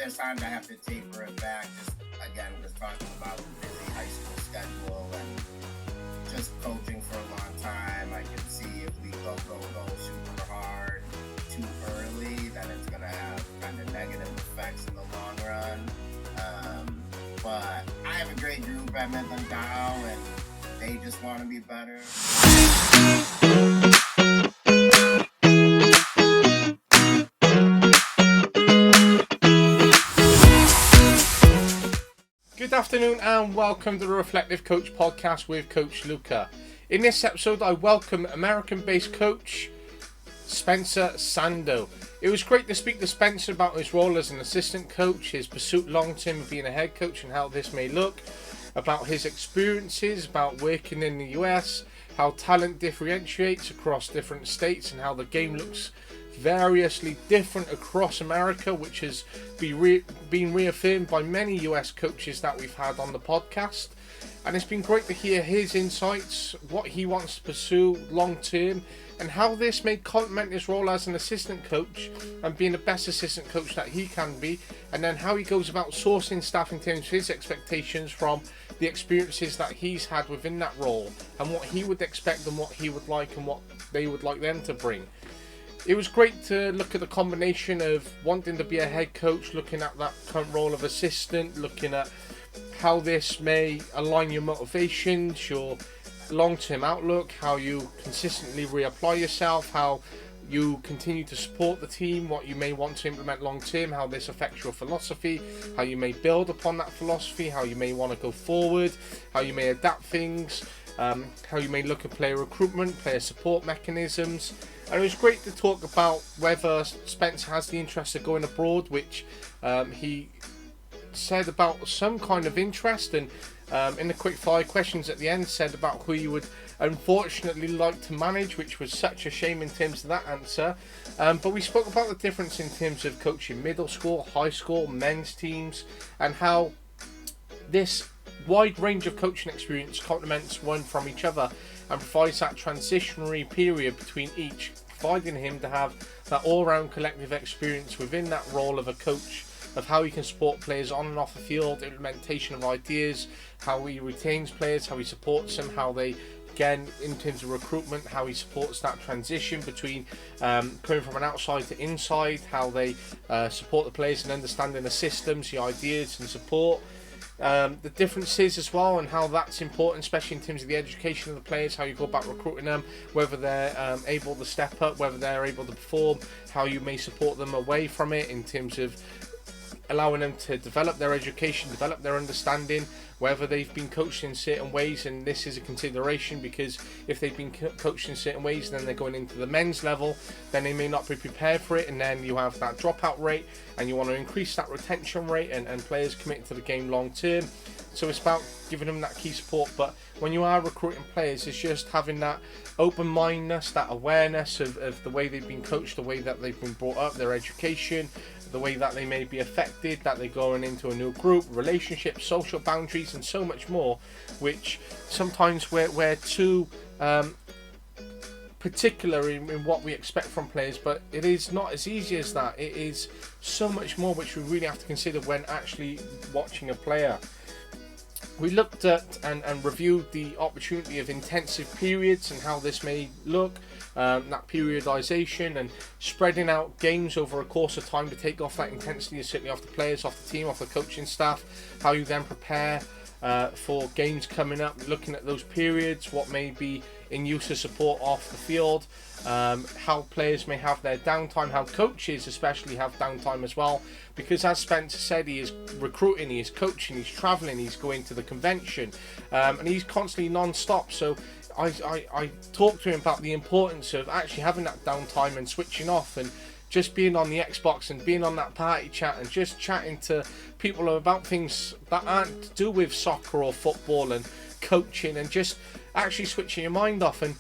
there's times I have to taper it back. Just again, just talking about the busy high school schedule and just coaching for a long time. I can see if we go super hard too early, then it's gonna have kind of negative effects in the long run. But I have a great group at Midland Dow, and they just want to be better. Good afternoon and welcome to the Reflective Coach podcast with Coach Luca. In this episode, I welcome American-based coach Spencer Sandow. It was great to speak to Spencer about his role as an assistant coach, his pursuit long-term of being a head coach and how this may look, about his experiences, about working in the US, how talent differentiates across different states and how the game looks variously different across America, which has been reaffirmed by many US coaches that we've had on the podcast. And it's been great to hear his insights, what he wants to pursue long term, and how this may complement his role as an assistant coach and being the best assistant coach that he can be, and then how he goes about sourcing staff in terms of his expectations from the experiences that he's had within that role, and what he would expect and what he would like and what they would like them to bring. It was great to look at the combination of wanting to be a head coach, looking at that current role of assistant, looking at how this may align your motivations, your long-term outlook, how you consistently reapply yourself, how you continue to support the team, what you may want to implement long-term, how this affects your philosophy, how you may build upon that philosophy, how you may want to go forward, how you may adapt things, how you may look at player recruitment, player support mechanisms. And it was great to talk about whether Spence has the interest of going abroad, which he said about some kind of interest, and in the quick fire questions at the end said about who you would unfortunately like to manage, which was such a shame in terms of that answer. But we spoke about the difference in terms of coaching middle school, high school, men's teams, and how this wide range of coaching experience complements one from each other and provides that transitionary period between each, providing him to have that all-round collective experience within that role of a coach, of how he can support players on and off the field, implementation of ideas, how he retains players, how he supports them, how they, again, in terms of recruitment, how he supports that transition between coming from an outside to inside, how they support the players and understanding the systems, the ideas and support. The differences as well, and how that's important, especially in terms of the education of the players, how you go about recruiting them, whether they're able to step up, whether they're able to perform, how you may support them away from it in terms of allowing them to develop their education, develop their understanding, whether they've been coached in certain ways, and this is a consideration because if they've been coached in certain ways and then they're going into the men's level, then they may not be prepared for it, and then you have that dropout rate, and you want to increase that retention rate and players commit to the game long term. So it's about giving them that key support. But when you are recruiting players, it's just having that open-mindedness, that awareness of the way they've been coached, the way that they've been brought up, their education, the way that they may be affected, that they're going into a new group, relationships, social boundaries, and so much more, which sometimes we're too particular in what we expect from players, but it is not as easy as that. It is so much more which we really have to consider when actually watching a player. We looked at and reviewed the opportunity of intensive periods and how this may look, that periodization and spreading out games over a course of time to take off that intensity, certainly off the players, off the team, off the coaching staff, how you then prepare for games coming up, looking at those periods, what may be in use of support off the field, how players may have their downtime, how coaches especially have downtime as well, because as Spencer said, he is recruiting, he is coaching, he's travelling, he's going to the convention, and he's constantly non-stop. So I talked to him about the importance of actually having that downtime and switching off and just being on the Xbox and being on that party chat and just chatting to people about things that aren't to do with soccer or football and coaching, and just actually switching your mind off. And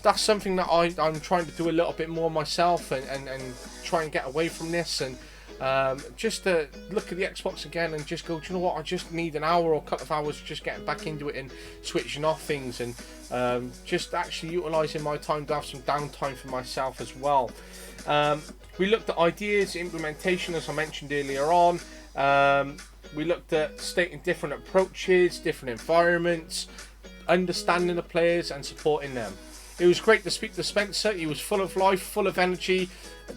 that's something that I'm trying to do a little bit more myself and try and get away from this, and just to look at the Xbox again and just go, do you know what, I just need an hour or a couple of hours just getting back into it and switching off things, and just actually utilising my time to have some downtime for myself as well. We looked at ideas, implementation, as I mentioned earlier on. We looked at stating different approaches, different environments, understanding the players and supporting them. It was great to speak to Spencer. He was full of life, full of energy,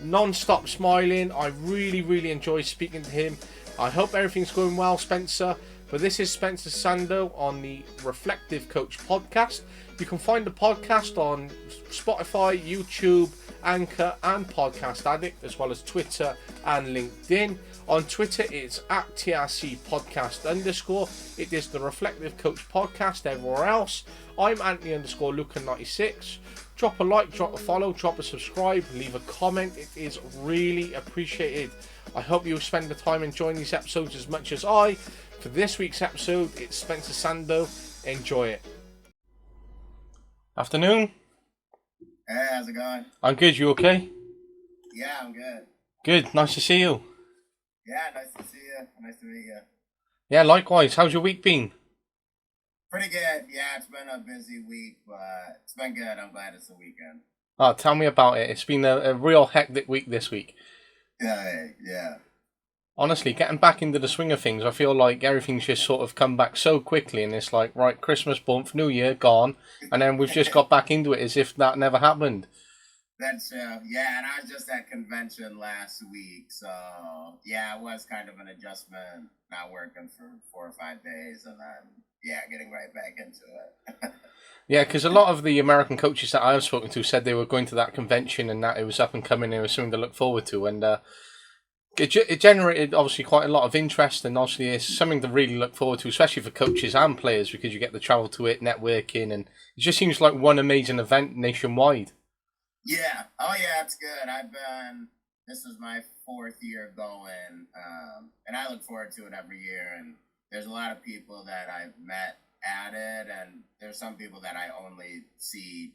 non-stop smiling. I really enjoyed speaking to him. I hope everything's going well, Spencer. But this is Spencer Sandow on the Reflective Coach podcast. You can find the podcast on Spotify, YouTube, Anchor and Podcast Addict, as well as Twitter and LinkedIn. On Twitter, it's at TRC Podcast _. It is the Reflective Coach Podcast everywhere else. I'm Anthony _Luca 96. Drop a like, drop a follow, drop a subscribe, leave a comment. It is really appreciated. I hope you spend the time enjoying these episodes as much as I. For this week's episode, it's Spencer Sandow. Enjoy it. Afternoon. Hey, how's it going? I'm good. You okay? Yeah, I'm good. Good. Nice to see you. Yeah, nice to see you. Nice to meet you. Yeah, likewise. How's your week been? Pretty good. Yeah, it's been a busy week, but it's been good. I'm glad it's the weekend. Oh, tell me about it. It's been a real hectic week this week. Yeah. Honestly, getting back into the swing of things, I feel like everything's just sort of come back so quickly, and it's like, right, Christmas bump, New Year, gone, and then we've just got back into it as if that never happened. That's yeah, and I was just at convention last week, so yeah, it was kind of an adjustment, not working for 4 or 5 days, and then getting right back into it. Yeah, because a lot of the American coaches that I've spoken to said they were going to that convention and that it was up and coming, it was something to look forward to, and it generated obviously quite a lot of interest, and obviously it's something to really look forward to, especially for coaches and players, because you get to travel to it, networking, and it just seems like one amazing event nationwide. Yeah. Oh, yeah, it's good. This is my 4th year going, and I look forward to it every year. And there's a lot of people that I've met at it, and there's some people that I only see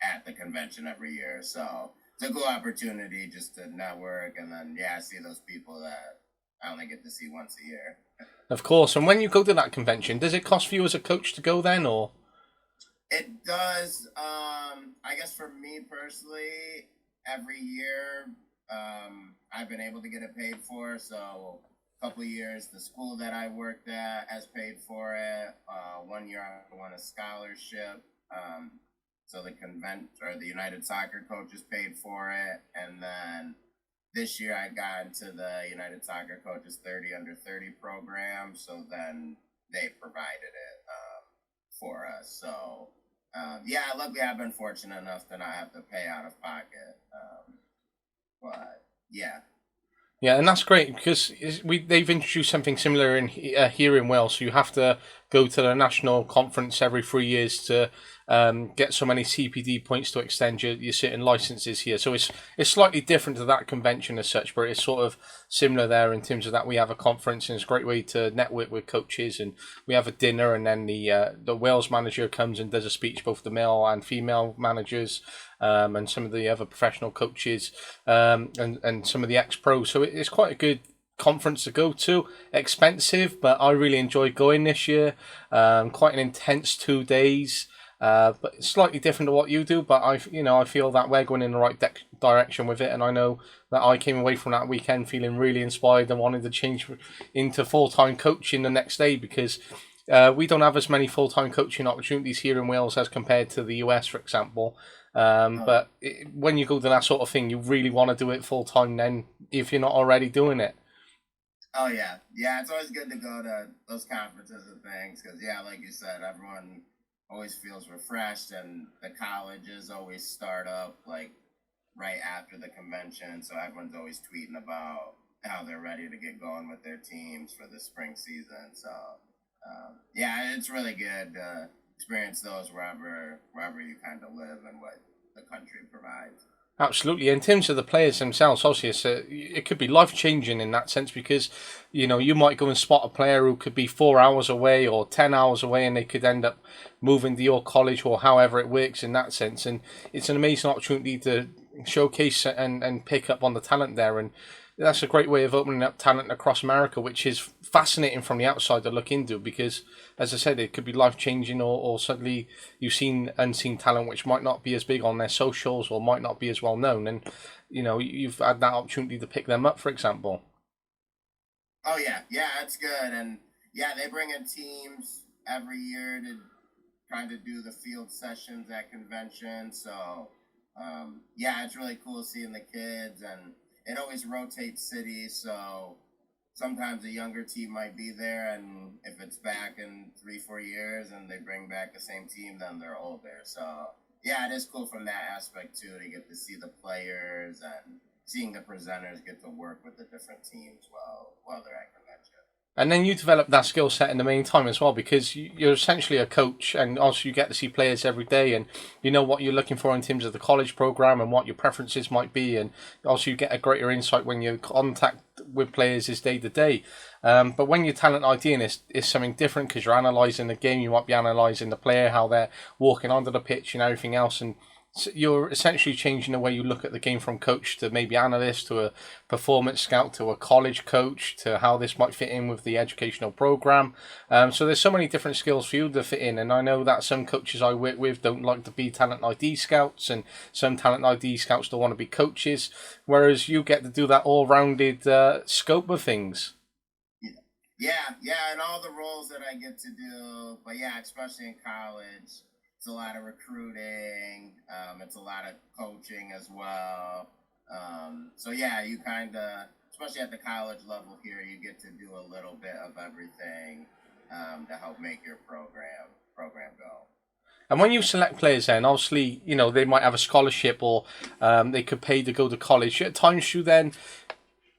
at the convention every year. So it's a cool opportunity just to network and then, see those people that I only get to see once a year. Of course. And when you go to that convention, does it cost for you as a coach to go then, or? It does. I guess for me personally, every year I've been able to get it paid for. So a couple of years, the school that I worked at has paid for it. 1 year I won a scholarship. So the United Soccer Coaches paid for it. And then this year I got into the United Soccer Coaches 30 under 30 program. So then they provided it for us. So luckily I've been fortunate enough to not have to pay out of pocket. But yeah. Yeah, and that's great because they've introduced something similar in here in Wales. So you have to go to the national conference every 3 years to get so many CPD points to extend your certain licenses here. So it's slightly different to that convention as such, but it's sort of similar there in terms of that we have a conference, and it's a great way to network with coaches, and we have a dinner, and then the Wales manager comes and does a speech, both the male and female managers, and some of the other professional coaches, and some of the ex-pros. So it's quite a good conference to go to. Expensive, but I really enjoyed going this year. Quite an intense 2 days. But it's slightly different to what you do, but I feel that we're going in the right direction with it, and I know that I came away from that weekend feeling really inspired and wanted to change into full-time coaching the next day, because we don't have as many full-time coaching opportunities here in Wales as compared to the US, for example. But when you go to that sort of thing, you really want to do it full-time then, if you're not already doing it. Oh, yeah. Yeah, it's always good to go to those conferences and things, because, like you said, everyone always feels refreshed, and the colleges always start up like right after the convention, so everyone's always tweeting about how they're ready to get going with their teams for the spring season. So it's really good to experience those wherever you kind of live and what the country provides. Absolutely. In terms of the players themselves, obviously it could be life-changing in that sense, because you might go and spot a player who could be 4 hours away or 10 hours away, and they could end up moving to your college or however it works in that sense. And it's an amazing opportunity to showcase and pick up on the talent there. And that's a great way of opening up talent across America, which is fascinating from the outside to look into because, as I said, it could be life changing, or suddenly you've seen unseen talent which might not be as big on their socials or might not be as well known, and you've had that opportunity to pick them up, for example. Oh yeah, yeah, it's good, and yeah, they bring in teams every year to kind of do the field sessions at conventions. So yeah, it's really cool seeing the kids, and it always rotates cities. So sometimes a younger team might be there, and if it's back in 3 4 years and they bring back the same team, then they're older. So yeah, it is cool from that aspect too, to get to see the players and seeing the presenters get to work with the different teams while they're at convention. And then you develop that skill set in the meantime as well, because you're essentially a coach, and also you get to see players every day, and you know what you're looking for in terms of the college program and what your preferences might be, and also you get a greater insight when your contact with players is day to day. But when you're talent IDing, is something different because you're analysing the game. You might be analysing the player, how they're walking onto the pitch, and everything else, and you're essentially changing the way you look at the game from coach to maybe analyst to a performance scout to a college coach to how this might fit in with the educational program. So there's so many different skills for you to fit in, and I know that some coaches I work with don't like to be talent ID scouts, and some talent ID scouts don't want to be coaches, whereas you get to do that all-rounded scope of things. Yeah, and all the roles that I get to do. But yeah, especially in college, it's a lot of recruiting. It's a lot of coaching as well. So yeah, you kind of, especially at the college level here, you get to do a little bit of everything to help make your program go. And when you select players, then obviously they might have a scholarship, or they could pay to go to college. At times, you then,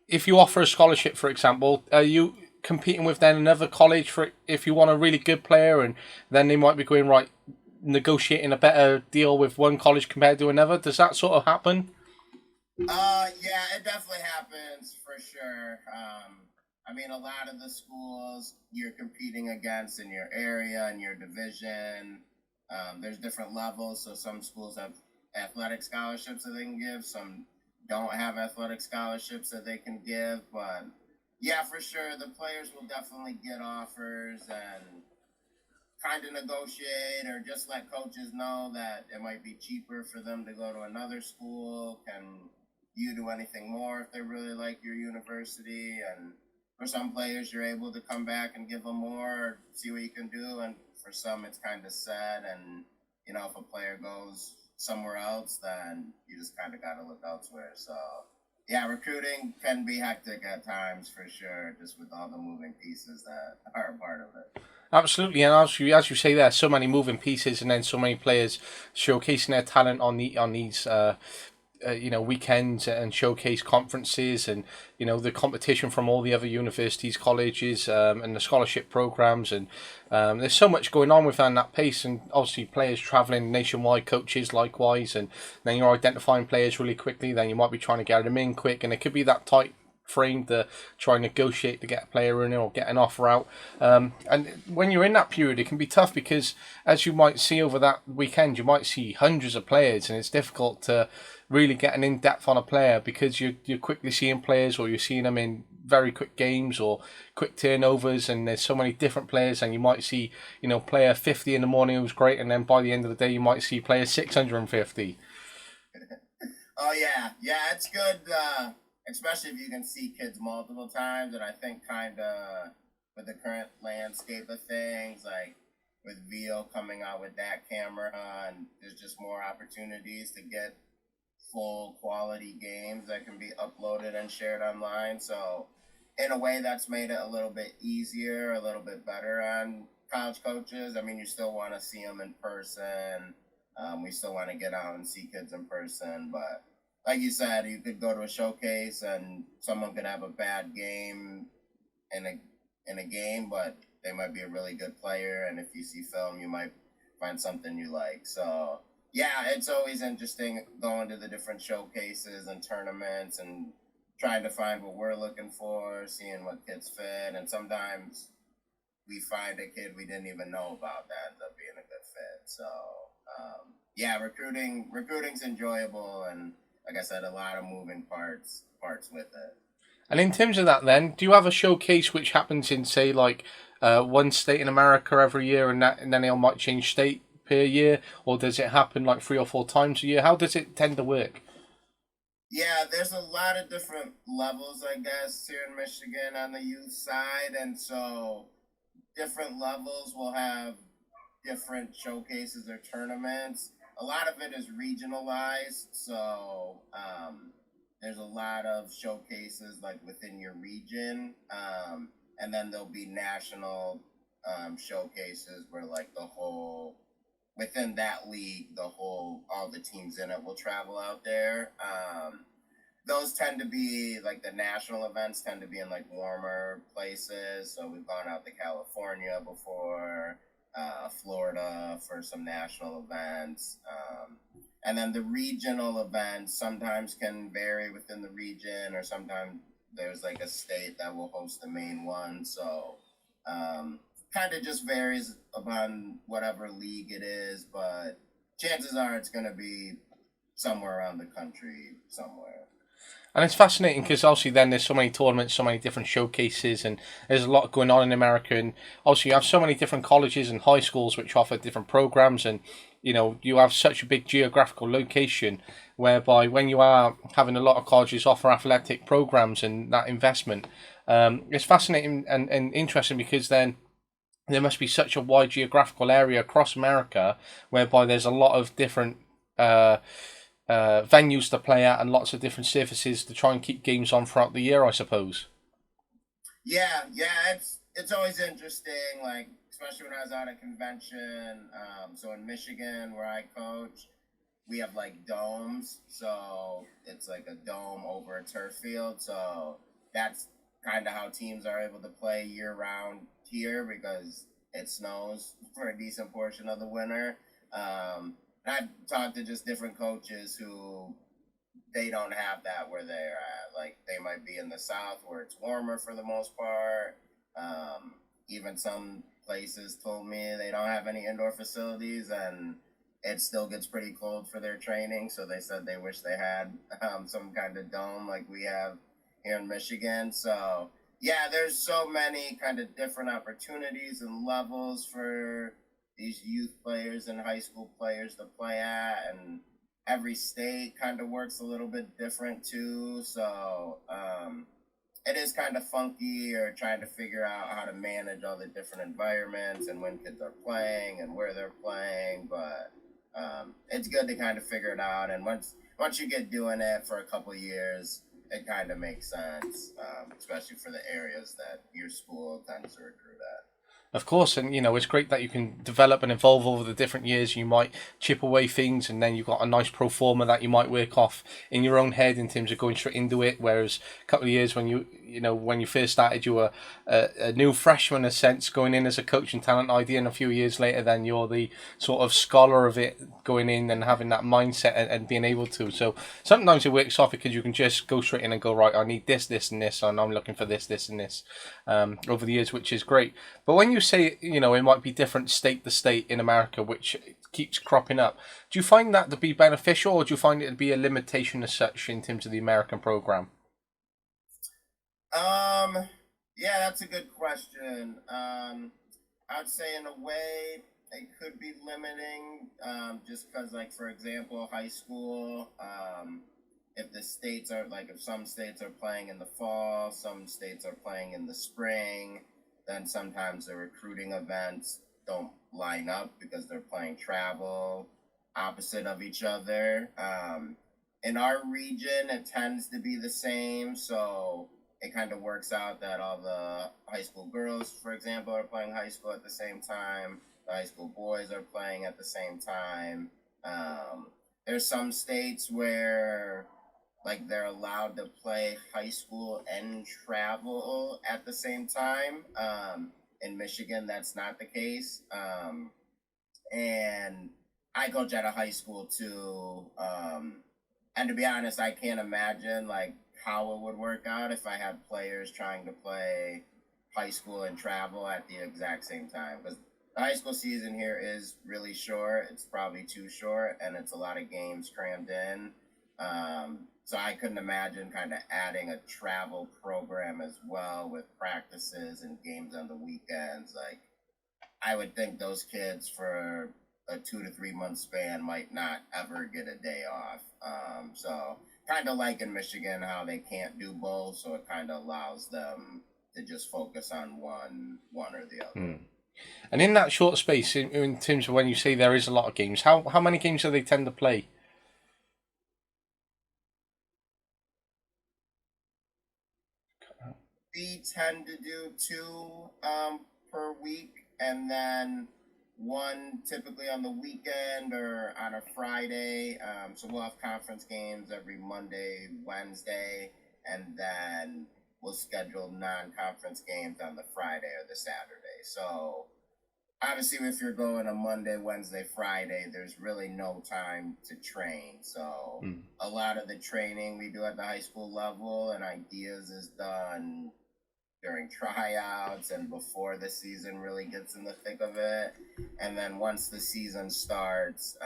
if you offer a scholarship, for example, are you competing with then another college for if you want a really good player, and then they might be going right negotiating a better deal with one college compared to another? Does that sort of happen? Yeah, it definitely happens for sure. I mean, a lot of the schools you're competing against in your area and your division, there's different levels. So some schools have athletic scholarships that they can give. Some don't have athletic scholarships that they can give. But yeah, for sure, the players will definitely get offers and kind of negotiate, or just let coaches know that it might be cheaper for them to go to another school. Can you do anything more if they really like your university? And for some players, you're able to come back and give them more, see what you can do. And for some, it's kind of sad. And, if a player goes somewhere else, then you just kind of got to look elsewhere. So, yeah, recruiting can be hectic at times for sure, just with all the moving pieces that are a part of it. Absolutely, and as you say, there are so many moving pieces, and then so many players showcasing their talent on these weekends and showcase conferences, and the competition from all the other universities, colleges, and the scholarship programs, and there's so much going on within that pace, and obviously players traveling nationwide, coaches likewise, and then you're identifying players really quickly. Then you might be trying to get them in quick, and it could be that tight frame to try and negotiate to get a player in or get an offer out. And when you're in that period, it can be tough because, as you might see over that weekend, you might see hundreds of players, and it's difficult to really get an in-depth on a player because you're quickly seeing players, or you're seeing them in very quick games or quick turnovers, and there's so many different players, and you might see player 50 in the morning who's great, and then by the end of the day you might see player 650. Oh yeah, it's good. Especially if you can see kids multiple times. And I think kind of with the current landscape of things, like with VO coming out with that camera, and there's just more opportunities to get full quality games that can be uploaded and shared online. So in a way, that's made it a little bit easier, a little bit better on college coaches. I mean, you still want to see them in person. We still want to get out and see kids in person, but like you said, you could go to a showcase and someone could have a bad game in a game, but they might be a really good player. And if you see film, you might find something you like. So yeah, it's always interesting going to the different showcases and tournaments and trying to find what we're looking for, seeing what kids fit. And sometimes we find a kid we didn't even know about that ends up being a good fit. So yeah, recruiting's enjoyable, and like I said, a lot of moving parts with it. And in terms of that, then, do you have a showcase which happens in, say, like one state in America every year, and then it might change state per year, or does it happen like 3 or 4 times a year? How does it tend to work? Yeah, there's a lot of different levels, I guess, here in Michigan on the youth side, and so different levels will have different showcases or tournaments. A lot of it is regionalized, so there's a lot of showcases like within your region, and then there'll be national showcases where like the whole within that league, the whole all the teams in it will travel out there. Those tend to be like the national events tend to be in like warmer places. So we've gone out to California before, Florida for some national events. And then the regional events sometimes can vary within the region, or sometimes there's like a state that will host the main one. So kind of just varies upon whatever league it is, but chances are it's going to be somewhere around the country somewhere. And it's fascinating because obviously then there's so many tournaments, so many different showcases, and there's a lot going on in America. And obviously you have so many different colleges and high schools which offer different programs, and you have such a big geographical location whereby when you are having a lot of colleges offer athletic programs and that investment, it's fascinating and interesting because then there must be such a wide geographical area across America whereby there's a lot of different uh, venues to play at and lots of different surfaces to try and keep games on throughout the year, I suppose. Yeah, it's always interesting, like especially when I was out at convention. So in Michigan, where I coach, we have like domes, so it's like a dome over a turf field. So that's kind of how teams are able to play year round here because it snows for a decent portion of the winter. And I've talked to just different coaches who they don't have that where they're at. Like they might be in the south where it's warmer for the most part. Even some places told me they don't have any indoor facilities and it still gets pretty cold for their training. So they said they wish they had some kind of dome like we have here in Michigan. So yeah, there's so many kind of different opportunities and levels for these youth players and high school players to play at, and every state kind of works a little bit different too. So it is kind of funky or trying to figure out how to manage all the different environments and when kids are playing and where they're playing. But it's good to kind of figure it out. And once you get doing it for a couple of years, it kind of makes sense, especially for the areas that your school tends to recruit at. Of course, and it's great that you can develop and evolve over the different years. You might chip away things, and then you've got a nice pro forma that you might work off in your own head in terms of going straight into it. Whereas a couple of years when when you first started, you were a new freshman, in a sense, going in as a coach and talent ID, and a few years later, then you're the sort of scholar of it, going in and having that mindset and being able to. So sometimes it works off because you can just go straight in and go, right, I need this, this, and this, and I'm looking for this, this, and this over the years, which is great. But when you say, it might be different state to state in America, which keeps cropping up, do you find that to be beneficial, or do you find it to be a limitation as such in terms of the American program? Yeah, that's a good question. I'd say in a way it could be limiting, just because, like, for example, high school, if the states are like, if some states are playing in the fall, some states are playing in the spring, then sometimes the recruiting events don't line up because they're playing travel opposite of each other. In our region, it tends to be the same, so it kind of works out that all the high school girls, for example, are playing high school at the same time. The high school boys are playing at the same time. There's some states where like they're allowed to play high school and travel at the same time. In Michigan, that's not the case. And I coach at a high school too. And to be honest, I can't imagine like how it would work out if I had players trying to play high school and travel at the exact same time. Because the high school season here is really short. It's probably too short, and it's a lot of games crammed in. So I couldn't imagine kind of adding a travel program as well with practices and games on the weekends. Like, I would think those kids for a 2 to 3 month span might not ever get a day off. So kind of like in Michigan, how they can't do both, so it kind of allows them to just focus on one or the other. And in that short space, in terms of when you say there is a lot of games, how many games do they tend to play? We tend to do two per week, and then one typically on the weekend or on a Friday. So we'll have conference games every Monday, Wednesday, and then we'll schedule non-conference games on the Friday or the Saturday. So obviously, if you're going a Monday, Wednesday, Friday, there's really no time to train. So a lot of the training we do at the high school level and ideas is done during tryouts and before the season really gets in the thick of it. And then once the season starts,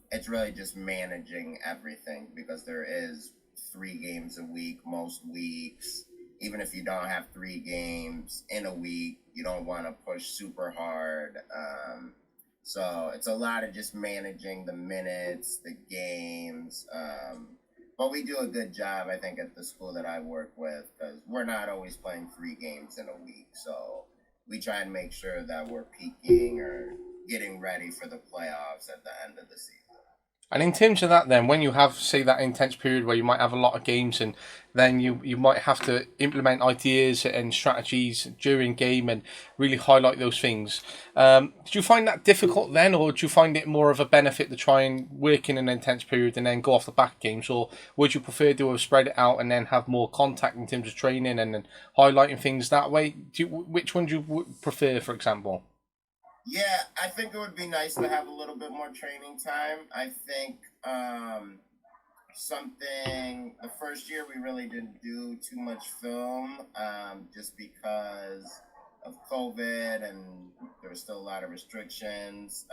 it's really just managing everything, because there is 3 games a week most weeks. Even if you don't have 3 games in a week, you don't want to push super hard. So it's a lot of just managing the minutes, the games. But we do a good job, I think, at the school that I work with, because we're not always playing 3 games in a week. So we try and make sure that we're peaking or getting ready for the playoffs at the end of the season. And in terms of that then, when you have, say, that intense period where you might have a lot of games and then you might have to implement ideas and strategies during game and really highlight those things, did you find that difficult then, or do you find it more of a benefit to try and work in an intense period and then go off the back games, or would you prefer to have spread it out and then have more contact in terms of training and then highlighting things that way? Which one do you prefer, for example? Yeah, I think it would be nice to have a little bit more training time. I think something the first year we really didn't do too much film, just because of COVID and there was still a lot of restrictions.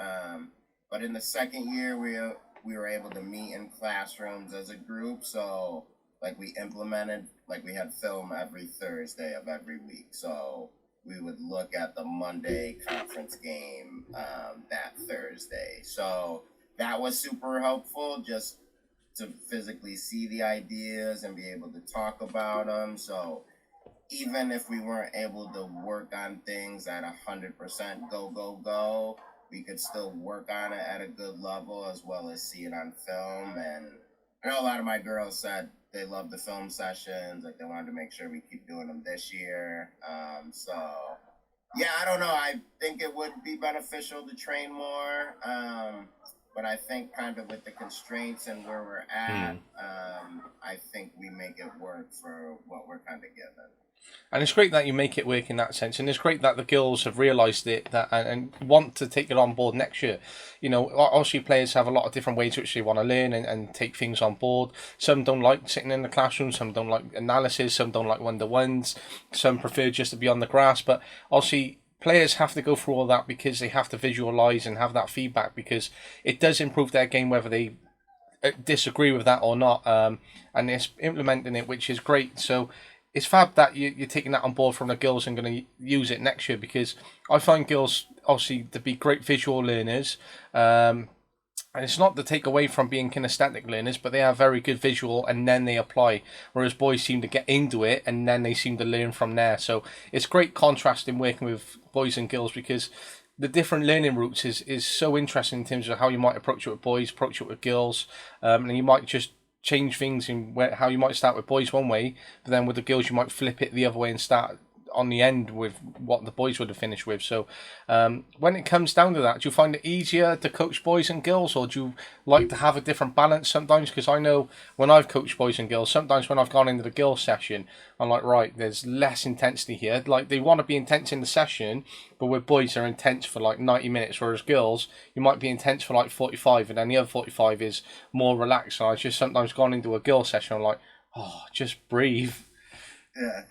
But in the second year, we were able to meet in classrooms as a group. So like we implemented, like we had film every Thursday of every week. So we would look at the Monday conference game that Thursday. So that was super helpful, just to physically see the ideas and be able to talk about them. So even if we weren't able to work on things at 100% go, we could still work on it at a good level as well as see it on film. And I know a lot of my girls said they love the film sessions, like they wanted to make sure we keep doing them this year. So yeah, I don't know. I think it would be beneficial to train more. But I think kind of with the constraints and where we're at, I think we make it work for what we're kind of given. And it's great that you make it work in that sense, and it's great that the girls have realised it that and want to take it on board next year. You know, obviously players have a lot of different ways which they want to learn and take things on board. Some don't like sitting in the classroom, some don't like analysis, some don't like one-to-ones, some prefer just to be on the grass. But obviously players have to go through all that because they have to visualise and have that feedback, because it does improve their game whether they disagree with that or not. And it's implementing it, which is great. So it's fab that you're taking that on board from the girls and going to use it next year, because I find girls obviously to be great visual learners. And it's not to take away from being kinesthetic learners, but they are very good visual and then they apply. Whereas boys seem to get into it and then they seem to learn from there. So it's great contrast in working with boys and girls, because the different learning routes is so interesting in terms of how you might approach it with boys, approach it with girls, and you might just change things in how you might start with boys one way, but then with the girls you might flip it the other way and start on the end with what the boys would have finished with. So when it comes down to that, do you find it easier to coach boys and girls, or do you like to have a different balance sometimes? Because I know when I've coached boys and girls, sometimes when I've gone into the girls session, I'm like, right, there's less intensity here. Like they want to be intense in the session, but with boys they're intense for like 90 minutes, whereas girls, you might be intense for like 45, and then the other 45 is more relaxed. So I've just sometimes gone into a girls session, I'm like, oh, just breathe. Yeah.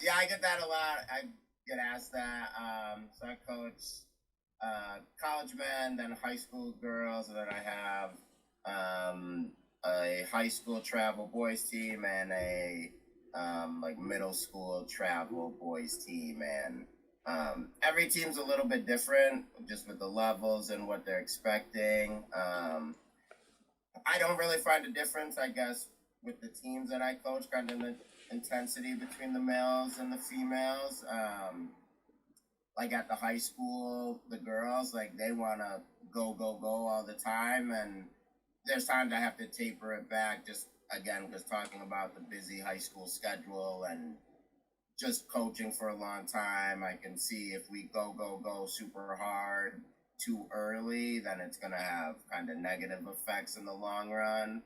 Yeah, I get that a lot. I get asked that. So I coach college men, then high school girls, and then I have a high school travel boys team and a like middle school travel boys team, and every team's a little bit different, just with the levels and what they're expecting. I don't really find a difference, I guess, with the teams that I coach, kind of the intensity between the males and the females. Like at the high school, the girls, like they want to go all the time, and there's times I have to taper it back, just again because talking about the busy high school schedule and just coaching for a long time, I can see if we go super hard too early, then it's gonna have kind of negative effects in the long run.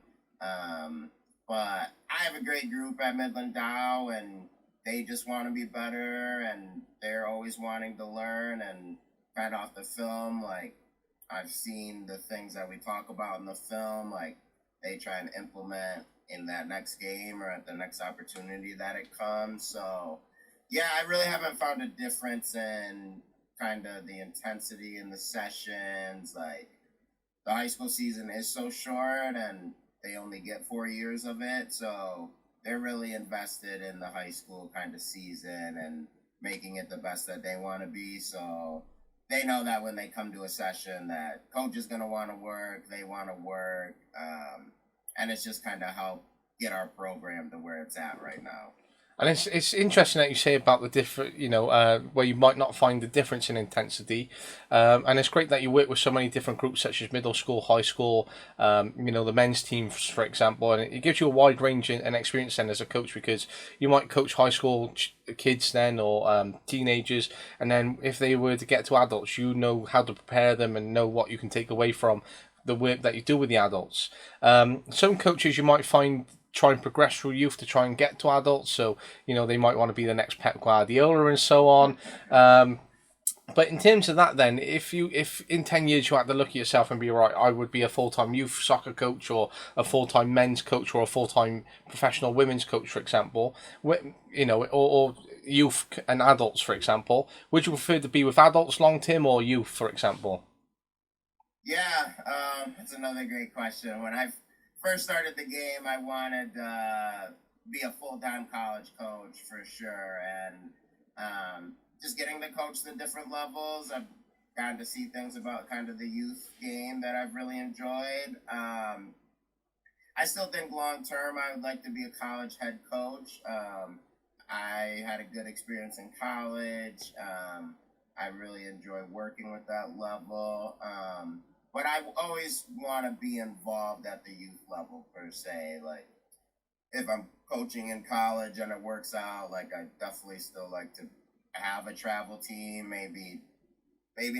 But I have a great group at Midland Dow, and they just want to be better, and they're always wanting to learn. And right off the film, like I've seen the things that we talk about in the film, like they try and implement in that next game or at the next opportunity that it comes. So yeah, I really haven't found a difference in kind of the intensity in the sessions. Like the high school season is so short and they only get 4 years of it. So they're really invested in the high school kind of season and making it the best that they want to be. So they know that when they come to a session that coach is going to want to work, they want to work. And it's just kind of help get our program to where it's at right now. And it's interesting that you say about the different, where you might not find the difference in intensity. And it's great that you work with so many different groups, such as middle school, high school, the men's teams, for example. And it gives you a wide range and experience then as a coach, because you might coach high school kids then, or teenagers. And then if they were to get to adults, you know how to prepare them and know what you can take away from the work that you do with the adults. Some coaches you might find try and progress through youth to try and get to adults. So, they might want to be the next Pep Guardiola and so on. But in terms of that then, if in 10 years you had to look at yourself and be right, I would be a full-time youth soccer coach or a full-time men's coach or a full-time professional women's coach, for example, or youth and adults, for example, would you prefer to be with adults long-term or youth, for example? Yeah, that's another great question. When I first started the game, I wanted to be a full-time college coach for sure, and just getting to coach the different levels, I've gotten to see things about kind of the youth game that I've really enjoyed. I still think long-term I would like to be a college head coach. I had a good experience in college. I really enjoy working with that level. But I always want to be involved at the youth level per se. Like if I'm coaching in college and it works out, like I definitely still like to have a travel team. Maybe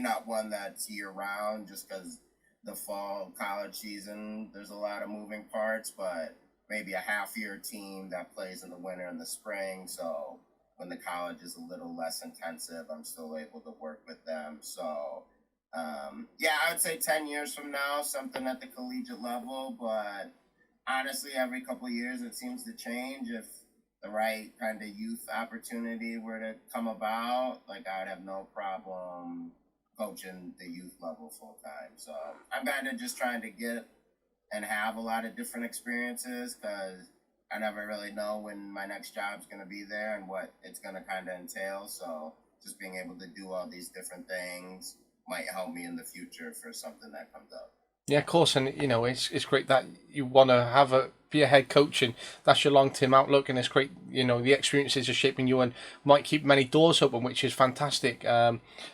not one that's year round, just because the fall college season there's a lot of moving parts. But maybe a half year team that plays in the winter and the spring. So when the college is a little less intensive, I'm still able to work with them. So yeah, I would say 10 years from now, something at the collegiate level, but honestly, every couple of years it seems to change. If the right kind of youth opportunity were to come about, like I would have no problem coaching the youth level full time. So I'm kind of just trying to get and have a lot of different experiences, because I never really know when my next job's going to be there and what it's going to kind of entail. So just being able to do all these different things might help me in the future for something that comes up. Yeah, of course, and it's great that you want to be a head coach, and that's your long term outlook, and it's great. The experiences are shaping you and might keep many doors open, which is fantastic.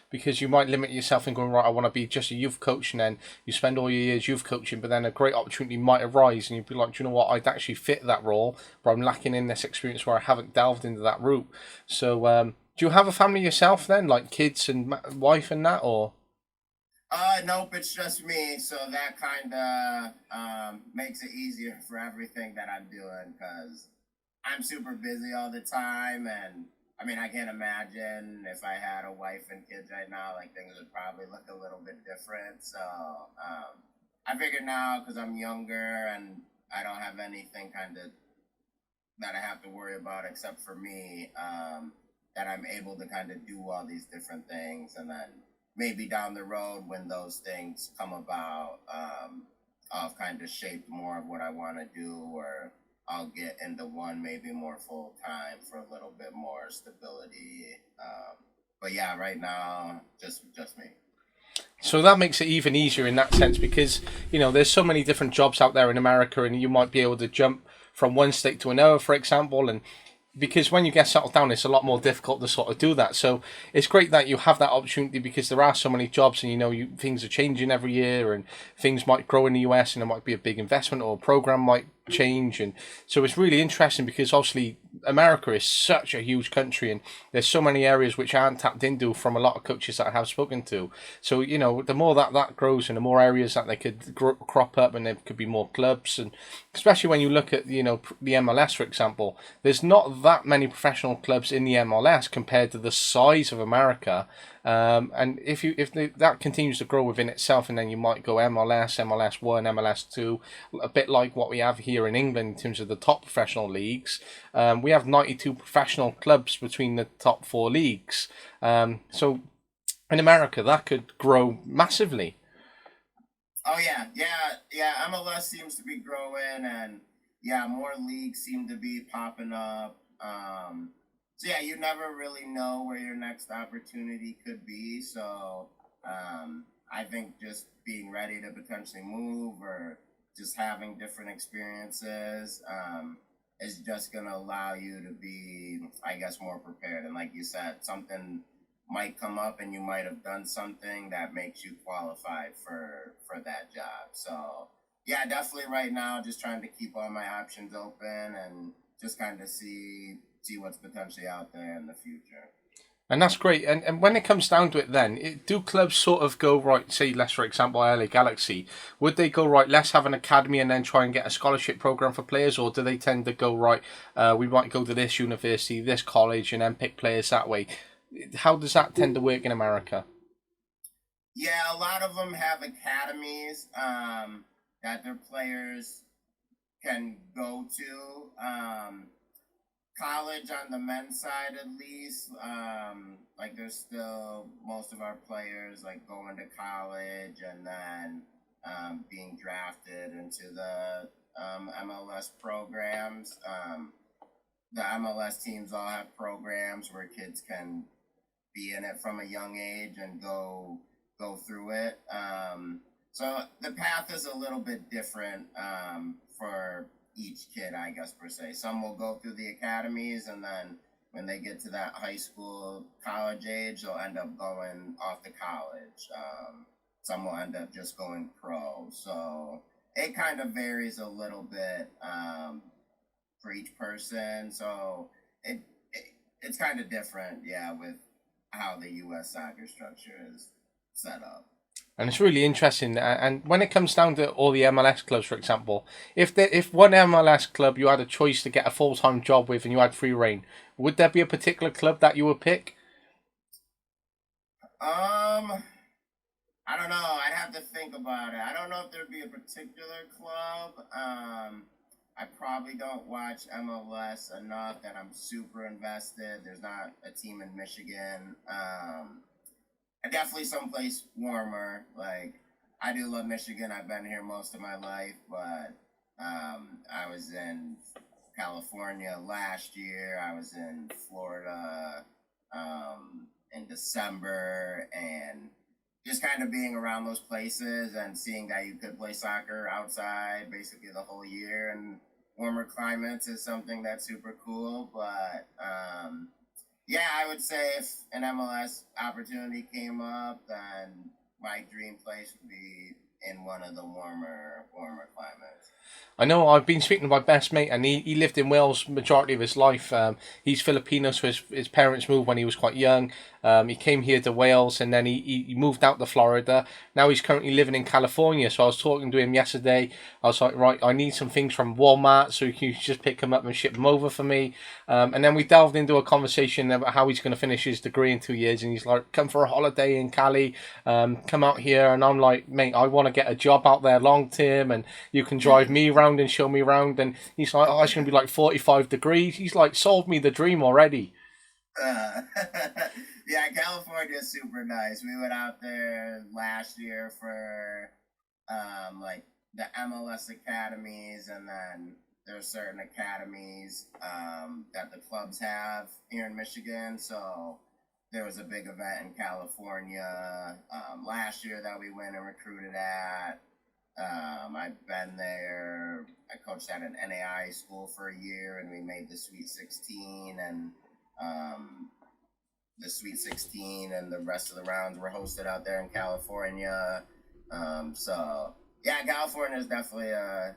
Because you might limit yourself and going, right, I want to be just a youth coach, and then you spend all your years youth coaching, but then a great opportunity might arise, and you'd be like, do you know what, I'd actually fit that role, but I'm lacking in this experience where I haven't delved into that route. So, do you have a family yourself then, like kids and wife and that, or? Nope, it's just me. So that kind of makes it easier for everything that I'm doing, because I'm super busy all the time. And I mean, I can't imagine if I had a wife and kids right now, like things would probably look a little bit different. So I figured now, because I'm younger and I don't have anything kind of that I have to worry about except for me, that I'm able to kind of do all these different things. And then maybe down the road when those things come about, I've kind of shaped more of what I want to do, or I'll get into one maybe more full time for a little bit more stability. But yeah, right now, just me. So that makes it even easier in that sense because, there's so many different jobs out there in America and you might be able to jump from one state to another, for example. And because when you get settled down, it's a lot more difficult to sort of do that. So it's great that you have that opportunity because there are so many jobs, and things are changing every year, and things might grow in the US, and there might be a big investment or a program might change, and so it's really interesting because obviously America is such a huge country, and there's so many areas which aren't tapped into from a lot of coaches that I have spoken to. So the more that grows, and the more areas that they could crop up, and there could be more clubs, and especially when you look at the MLS, for example, there's not that many professional clubs in the MLS compared to the size of America. And if that continues to grow within itself, and then you might go MLS, MLS1, MLS2, a bit like what we have here in England in terms of the top professional leagues. We have 92 professional clubs between the top four leagues. So in America, that could grow massively. Oh yeah. MLS seems to be growing, and yeah, more leagues seem to be popping up. So yeah, you never really know where your next opportunity could be. So I think just being ready to potentially move, or just having different experiences, is just gonna allow you to be, I guess, more prepared. And like you said, something might come up, and you might have done something that makes you qualified for that job. So yeah, definitely right now, just trying to keep all my options open and just kind of see what's potentially out there in the future. And that's great. And when it comes down to it then, do clubs sort of go, right, say, let's for example, LA Galaxy, would they go, right, let's have an academy and then try and get a scholarship program for players? Or do they tend to go, right, we might go to this university, this college, and then pick players that way? How does that tend to work in America? Yeah, a lot of them have academies that their players can go to. College on the men's side, at least, like there's still most of our players like going to college and then being drafted into the MLS programs. The MLS teams all have programs where kids can be in it from a young age and go through it. So the path is a little bit different for each kid, I guess, per se. Some will go through the academies, and then when they get to that high school, college age, they'll end up going off to college. Some will end up just going pro. So it kind of varies a little bit for each person. So it's kind of different, yeah, with how the U.S. soccer structure is set up. And it's really interesting. And when it comes down to all the MLS clubs, for example, if one MLS club you had a choice to get a full-time job with and you had free reign, would there be a particular club that you would pick? I don't know. I'd have to think about it. I don't know if there'd be a particular club. I probably don't watch MLS enough that I'm super invested. There's not a team in Michigan. Definitely someplace warmer. Like, I do love Michigan. I've been here most of my life, but I was in California last year. I was in Florida in December, and just kind of being around those places and seeing that you could play soccer outside basically the whole year and warmer climates is something that's super cool. But yeah, I would say if an MLS opportunity came up, then my dream place would be in one of the warmer climates. I know I've been speaking to my best mate, and he lived in Wales majority of his life. He's Filipino, so his parents moved when he was quite young. He came here to Wales, and then he moved out to Florida. Now he's currently living in California. So I was talking to him yesterday. I was like, right, I need some things from Walmart, so you just pick them up and ship them over for me. And then we delved into a conversation about how he's going to finish his degree in 2 years. And he's like, come for a holiday in Cali, come out here. And I'm like, mate, I want to get a job out there long term, and you can drive me around and show me around. And he's like, oh, it's going to be like 45 degrees. He's like, sold me the dream already. Yeah, California is super nice. We went out there last year for like the MLS academies, and then there are certain academies that the clubs have here in Michigan. So there was a big event in California last year that we went and recruited at. I've been there. I coached at an NAI school for a year, and we made the Sweet 16, and the Sweet 16 and the rest of the rounds were hosted out there in California. So yeah, California is definitely a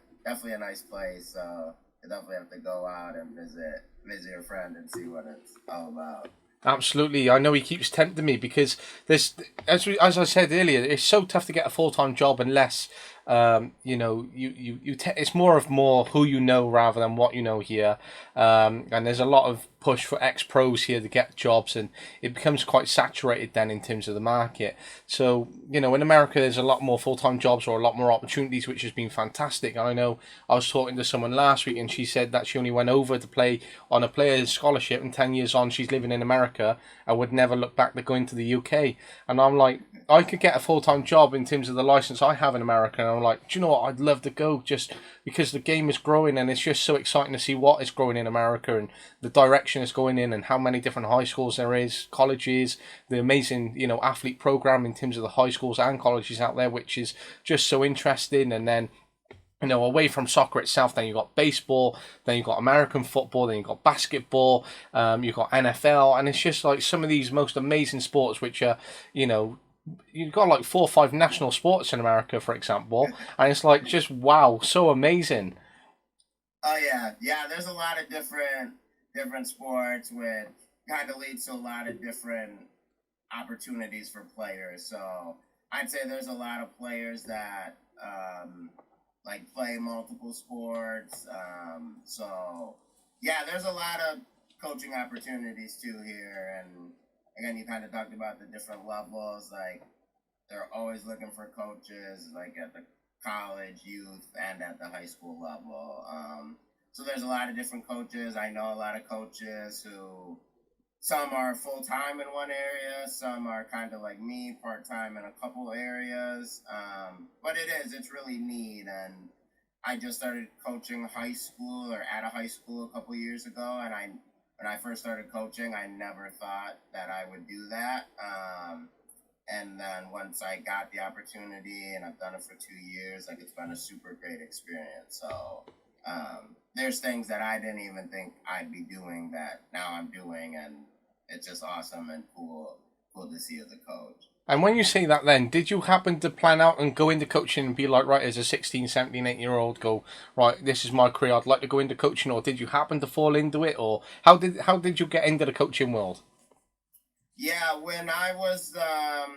nice place. So you definitely have to go out and visit your friend and see what it's all about. Absolutely, I know he keeps tempting me because this, as I said earlier, it's so tough to get a full-time job unless it's more who you know rather than what you know here, and there's a lot of push for ex-pros here to get jobs, and it becomes quite saturated then in terms of the market. So in America there's a lot more full-time jobs or a lot more opportunities, which has been fantastic. And I know I was talking to someone last week and she said that she only went over to play on a player's scholarship, and 10 years on she's living in America and would never look back to going to the UK. And I'm like, I could get a full-time job in terms of the license I have in America, and I'm like, do you know what, I'd love to go, just because the game is growing and it's just so exciting to see what is growing in America and the direction it's going in, and how many different high schools there is, colleges, the amazing athlete program in terms of the high schools and colleges out there, which is just so interesting. And then away from soccer itself, then you've got baseball, then you've got American football, then you've got basketball, you've got NFL, and it's just like some of these most amazing sports, which are, you've got like 4 or 5 national sports in America, for example, and it's like just wow, so amazing. Oh yeah. There's a lot of different sports, which kind of leads to a lot of different opportunities for players. So I'd say there's a lot of players that like play multiple sports. So yeah, there's a lot of coaching opportunities too here. And again, you kind of talked about the different levels. Like they're always looking for coaches, like at the college, youth, and at the high school level. So there's a lot of different coaches. I know a lot of coaches who some are full time in one area, some are kind of like me, part time in a couple areas. But it's really neat. And I just started coaching high school or at a high school a couple years ago. And when I first started coaching, I never thought that I would do that. And then once I got the opportunity, and I've done it for 2 years, like it's been a super great experience. So there's things that I didn't even think I'd be doing that now I'm doing, and it's just awesome and cool to see as a coach. And when you say that, then did you happen to plan out and go into coaching and be like, right, as a 16, 17, 18-year-old, go, right, this is my career, I'd like to go into coaching? Or did you happen to fall into it? Or how did you get into the coaching world? Yeah, when I was I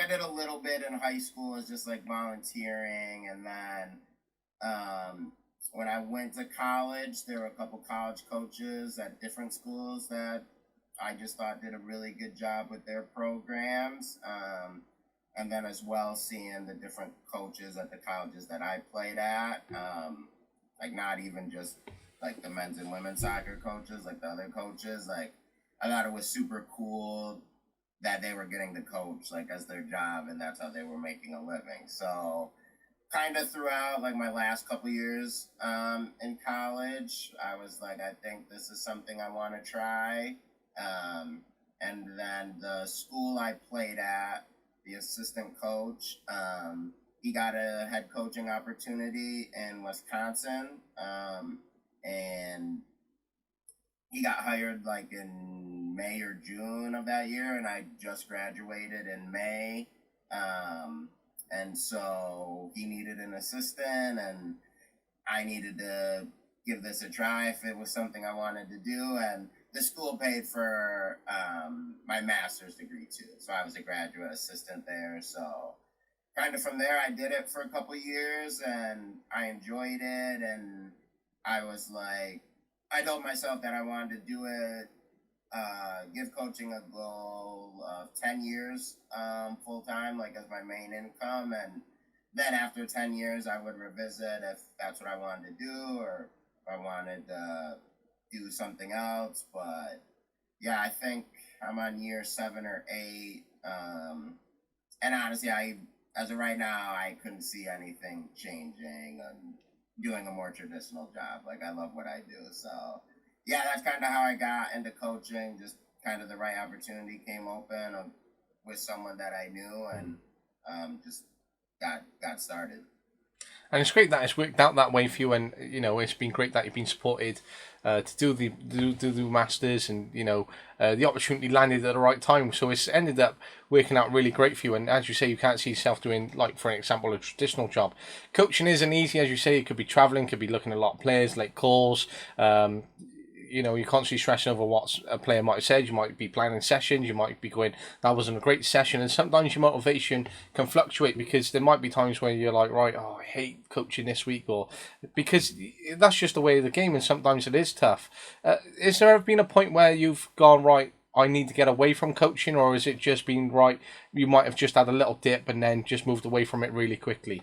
did a little bit in high school, as just like volunteering, and then when I went to college, there were a couple college coaches at different schools that I just thought did a really good job with their programs. And then as well, seeing the different coaches at the colleges that I played at, like not even just like the men's and women's soccer coaches, like the other coaches, like I thought it was super cool that they were getting to coach like as their job, and that's how they were making a living. So kind of throughout like my last couple years in college, I was like, I think this is something I want to try. And then the school I played at, the assistant coach, he got a head coaching opportunity in Wisconsin, and he got hired like in May or June of that year, and I just graduated in May. And so he needed an assistant, and I needed to give this a try if it was something I wanted to do. And the school paid for my master's degree too, so I was a graduate assistant there. So kind of from there, I did it for a couple years, and I enjoyed it. And I was like, I told myself that I wanted to do it, give coaching a goal of 10 years full time, like as my main income. And then after 10 years, I would revisit if that's what I wanted to do, or if I wanted to do something else. But yeah, I think I'm on year 7 or 8. And honestly, as of right now, I couldn't see anything changing and doing a more traditional job. Like, I love what I do. So, yeah, that's kind of how I got into coaching. Just kind of the right opportunity came open with someone that I knew, and just got started. And it's great that it's worked out that way for you, and it's been great that you've been supported to do the masters, and the opportunity landed at the right time. So it's ended up working out really great for you. And as you say, you can't see yourself doing, like, for example, a traditional job. Coaching isn't easy, as you say. It could be traveling, could be looking at a lot of players, late calls. You're constantly stressing over what a player might have said. You might be planning sessions. You might be going, that wasn't a great session. And sometimes your motivation can fluctuate, because there might be times where you're like, right, I hate coaching this week, or because that's just the way of the game. And sometimes it is tough. Has there ever been a point where you've gone, right, I need to get away from coaching, or has it just been, right, you might have just had a little dip and then just moved away from it really quickly?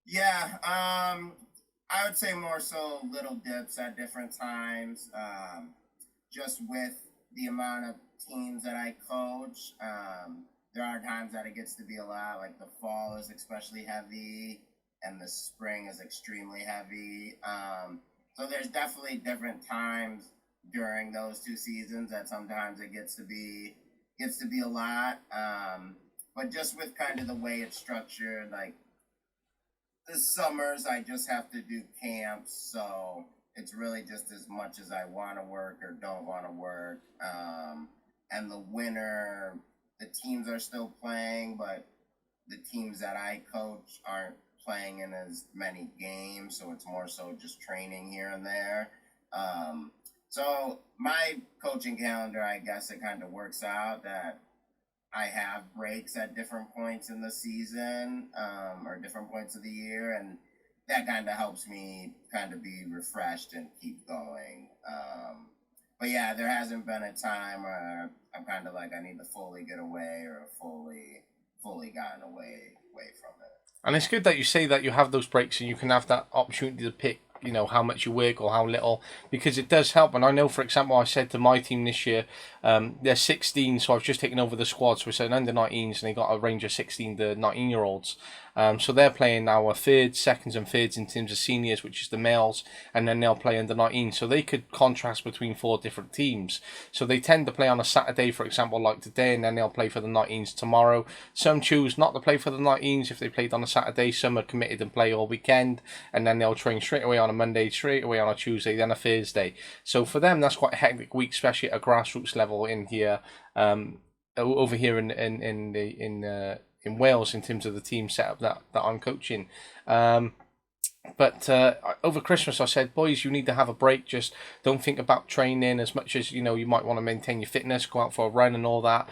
Yeah, I would say more so little dips at different times. Just with the amount of teams that I coach, there are times that it gets to be a lot. Like, the fall is especially heavy, and the spring is extremely heavy. So there's definitely different times during those two seasons that sometimes it gets to be a lot. But just with kind of the way it's structured, like, this summers I just have to do camps, so it's really just as much as I want to work or don't want to work. And the winter, the teams are still playing, but the teams that I coach aren't playing in as many games, so it's more so just training here and there. So my coaching calendar, I guess it kind of works out that I have breaks at different points in the season, or different points of the year, and that kind of helps me kind of be refreshed and keep going. But yeah, there hasn't been a time where I'm kind of like I need to fully get away or fully gotten away from it. And it's good that you say that you have those breaks and you can have that opportunity to pick, how much you work or how little, because it does help. And I know, for example, I said to my team this year, they're 16, so I've just taken over the squad. So it's an under 19s, and they got a range of 16 to 19-year-olds. So they're playing our thirds, seconds, and thirds in terms of seniors, which is the males, and then they'll play under 19. So they could contrast between 4 different teams. So they tend to play on a Saturday, for example, like today, and then they'll play for the 19s tomorrow. Some choose not to play for the 19s if they played on a Saturday. Some are committed and play all weekend, and then they'll train straight away on a Monday, straight away on a Tuesday, then a Thursday. So for them, that's quite a hectic week, especially at a grassroots level in here, over here in Wales, in terms of the team setup that I'm coaching. But over Christmas, I said, boys, you need to have a break. Just don't think about training as much as you might want to maintain your fitness, go out for a run and all that.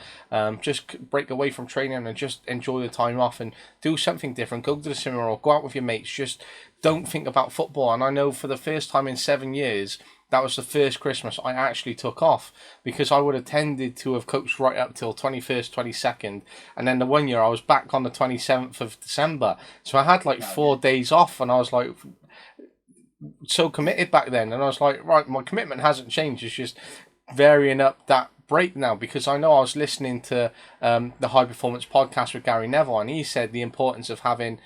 Just break away from training and just enjoy the time off and do something different. Go to the cinema or go out with your mates. Just don't think about football. And I know for the first time in 7 years, that was the first Christmas I actually took off, because I would have tended to have coached right up till 21st, 22nd, and then the one year I was back on the 27th of December. So I had like 4 days off, and I was like so committed back then, and I was like, right, my commitment hasn't changed. It's just varying up that break now, because I know I was listening to the High Performance podcast with Gary Neville, and he said the importance of having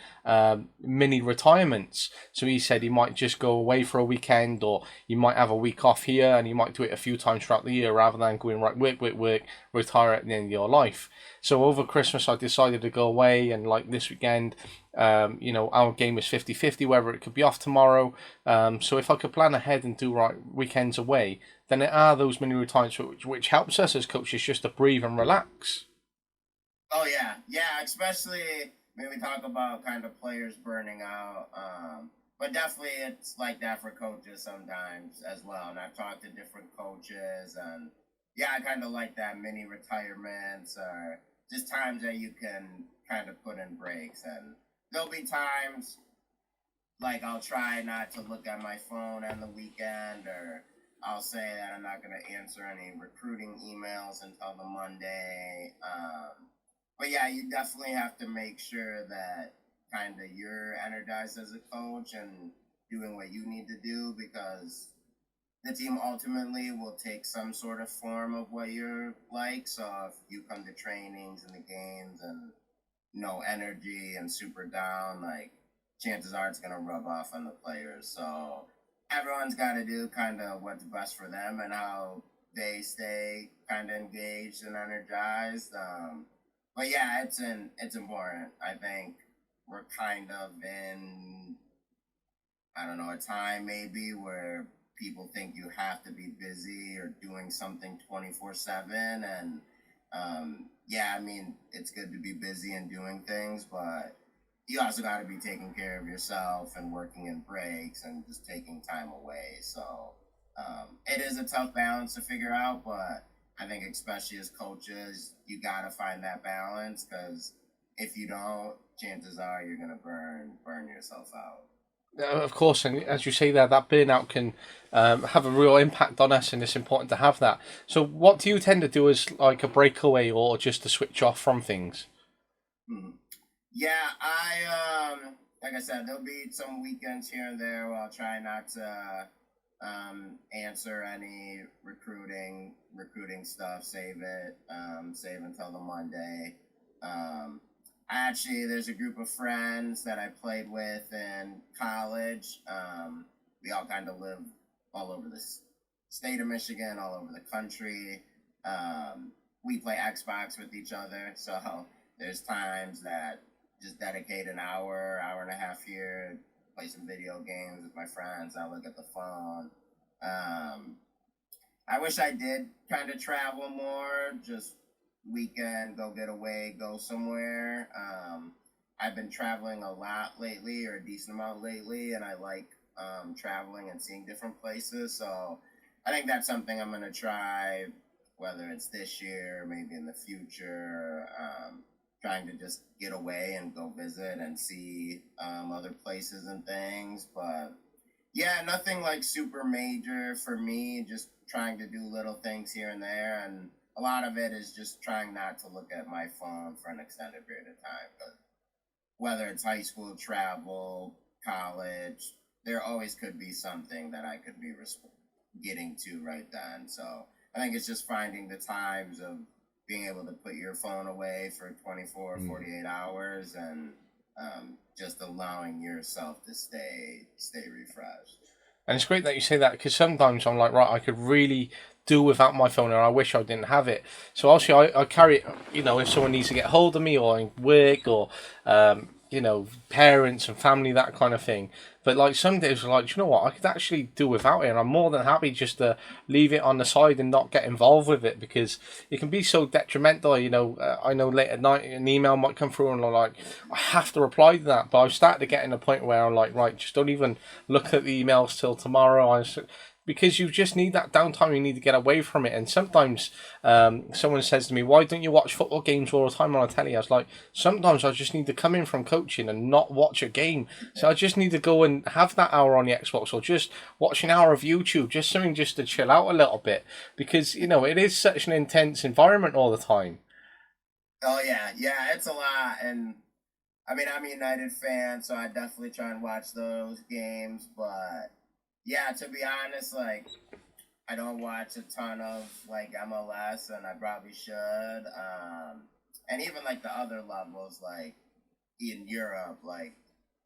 mini retirements. So he said he might just go away for a weekend, or you might have a week off here, and you might do it a few times throughout the year rather than going right, work, retire at the end of your life. So over Christmas I decided to go away, and like this weekend, our game is 50-50 whether it could be off tomorrow. So if I could plan ahead and do right weekends away, then there are those mini retirements which helps us as coaches just to breathe and relax. Oh yeah, especially when we talk about kind of players burning out. But definitely it's like that for coaches sometimes as well. And I've talked to different coaches, and yeah, I kind of like that mini retirements, or just times that you can kind of put in breaks. And there'll be times like I'll try not to look at my phone on the weekend, or I'll say that I'm not going to answer any recruiting emails until the Monday. But yeah, you definitely have to make sure that kind of you're energized as a coach and doing what you need to do, because the team ultimately will take some sort of form of what you're like. So if you come to trainings and the games and no energy and super down, like chances are it's gonna rub off on the players. So everyone's got to do kind of what's best for them and how they stay kind of engaged and energized. But yeah, it's important. I think we're kind of in, I don't know, a time maybe where people think you have to be busy or doing something 24/7. And yeah, I mean, it's good to be busy and doing things, but you also got to be taking care of yourself and working in breaks and just taking time away. So it is a tough balance to figure out, but I think especially as coaches, you got to find that balance, because if you don't, chances are you're gonna burn yourself out. Of course, and as you say there, that burnout can have a real impact on us, and it's important to have that. So, what do you tend to do as like a breakaway or just to switch off from things? Mhm. Yeah, like I said, there'll be some weekends here and there where I'll try not to answer any recruiting stuff. Save until the Monday. Um, there's a group of friends that I played with in college. We all kind of live all over the state of Michigan, all over the country. We play Xbox with each other, so there's times that just dedicate an hour and a half here, play some video games with my friends. I look at the phone. I wish I did kind of travel more, just weekend, go get away, go somewhere. I've been traveling a lot lately, or a decent amount lately, and I like traveling and seeing different places. So I think that's something I'm going to try, whether it's this year, maybe in the future. Trying to just get away and go visit and see other places and things. But yeah, nothing like super major for me, just trying to do little things here and there. And a lot of it is just trying not to look at my phone for an extended period of time. But whether it's high school travel, college, there always could be something that I could be getting to right then. So I think it's just finding the times of being able to put your phone away for 24, 48 hours, and just allowing yourself to stay refreshed. And it's great that you say that, because sometimes I'm like, right, I could really do without my phone, and I wish I didn't have it. So also, I carry it, if someone needs to get hold of me, or in work, or parents and family, that kind of thing. But like some days, like, you know what, I could actually do without it, and I'm more than happy just to leave it on the side and not get involved with it, because it can be so detrimental. I know late at night an email might come through, and I'm like, I have to reply to that. But I've started to get in a point where I'm like, right, just don't even look at the emails till tomorrow. Because you just need that downtime. You need to get away from it. And sometimes someone says to me, why don't you watch football games all the time on the telly? I was like, sometimes I just need to come in from coaching and not watch a game. So I just need to go and have that hour on the Xbox, or just watch an hour of YouTube, just something just to chill out a little bit. Because, it is such an intense environment all the time. Oh yeah, it's a lot. And I mean, I'm a United fan, so I definitely try and watch those games. But yeah, to be honest, like, I don't watch a ton of like MLS, and I probably should. And even like the other levels, like in Europe, like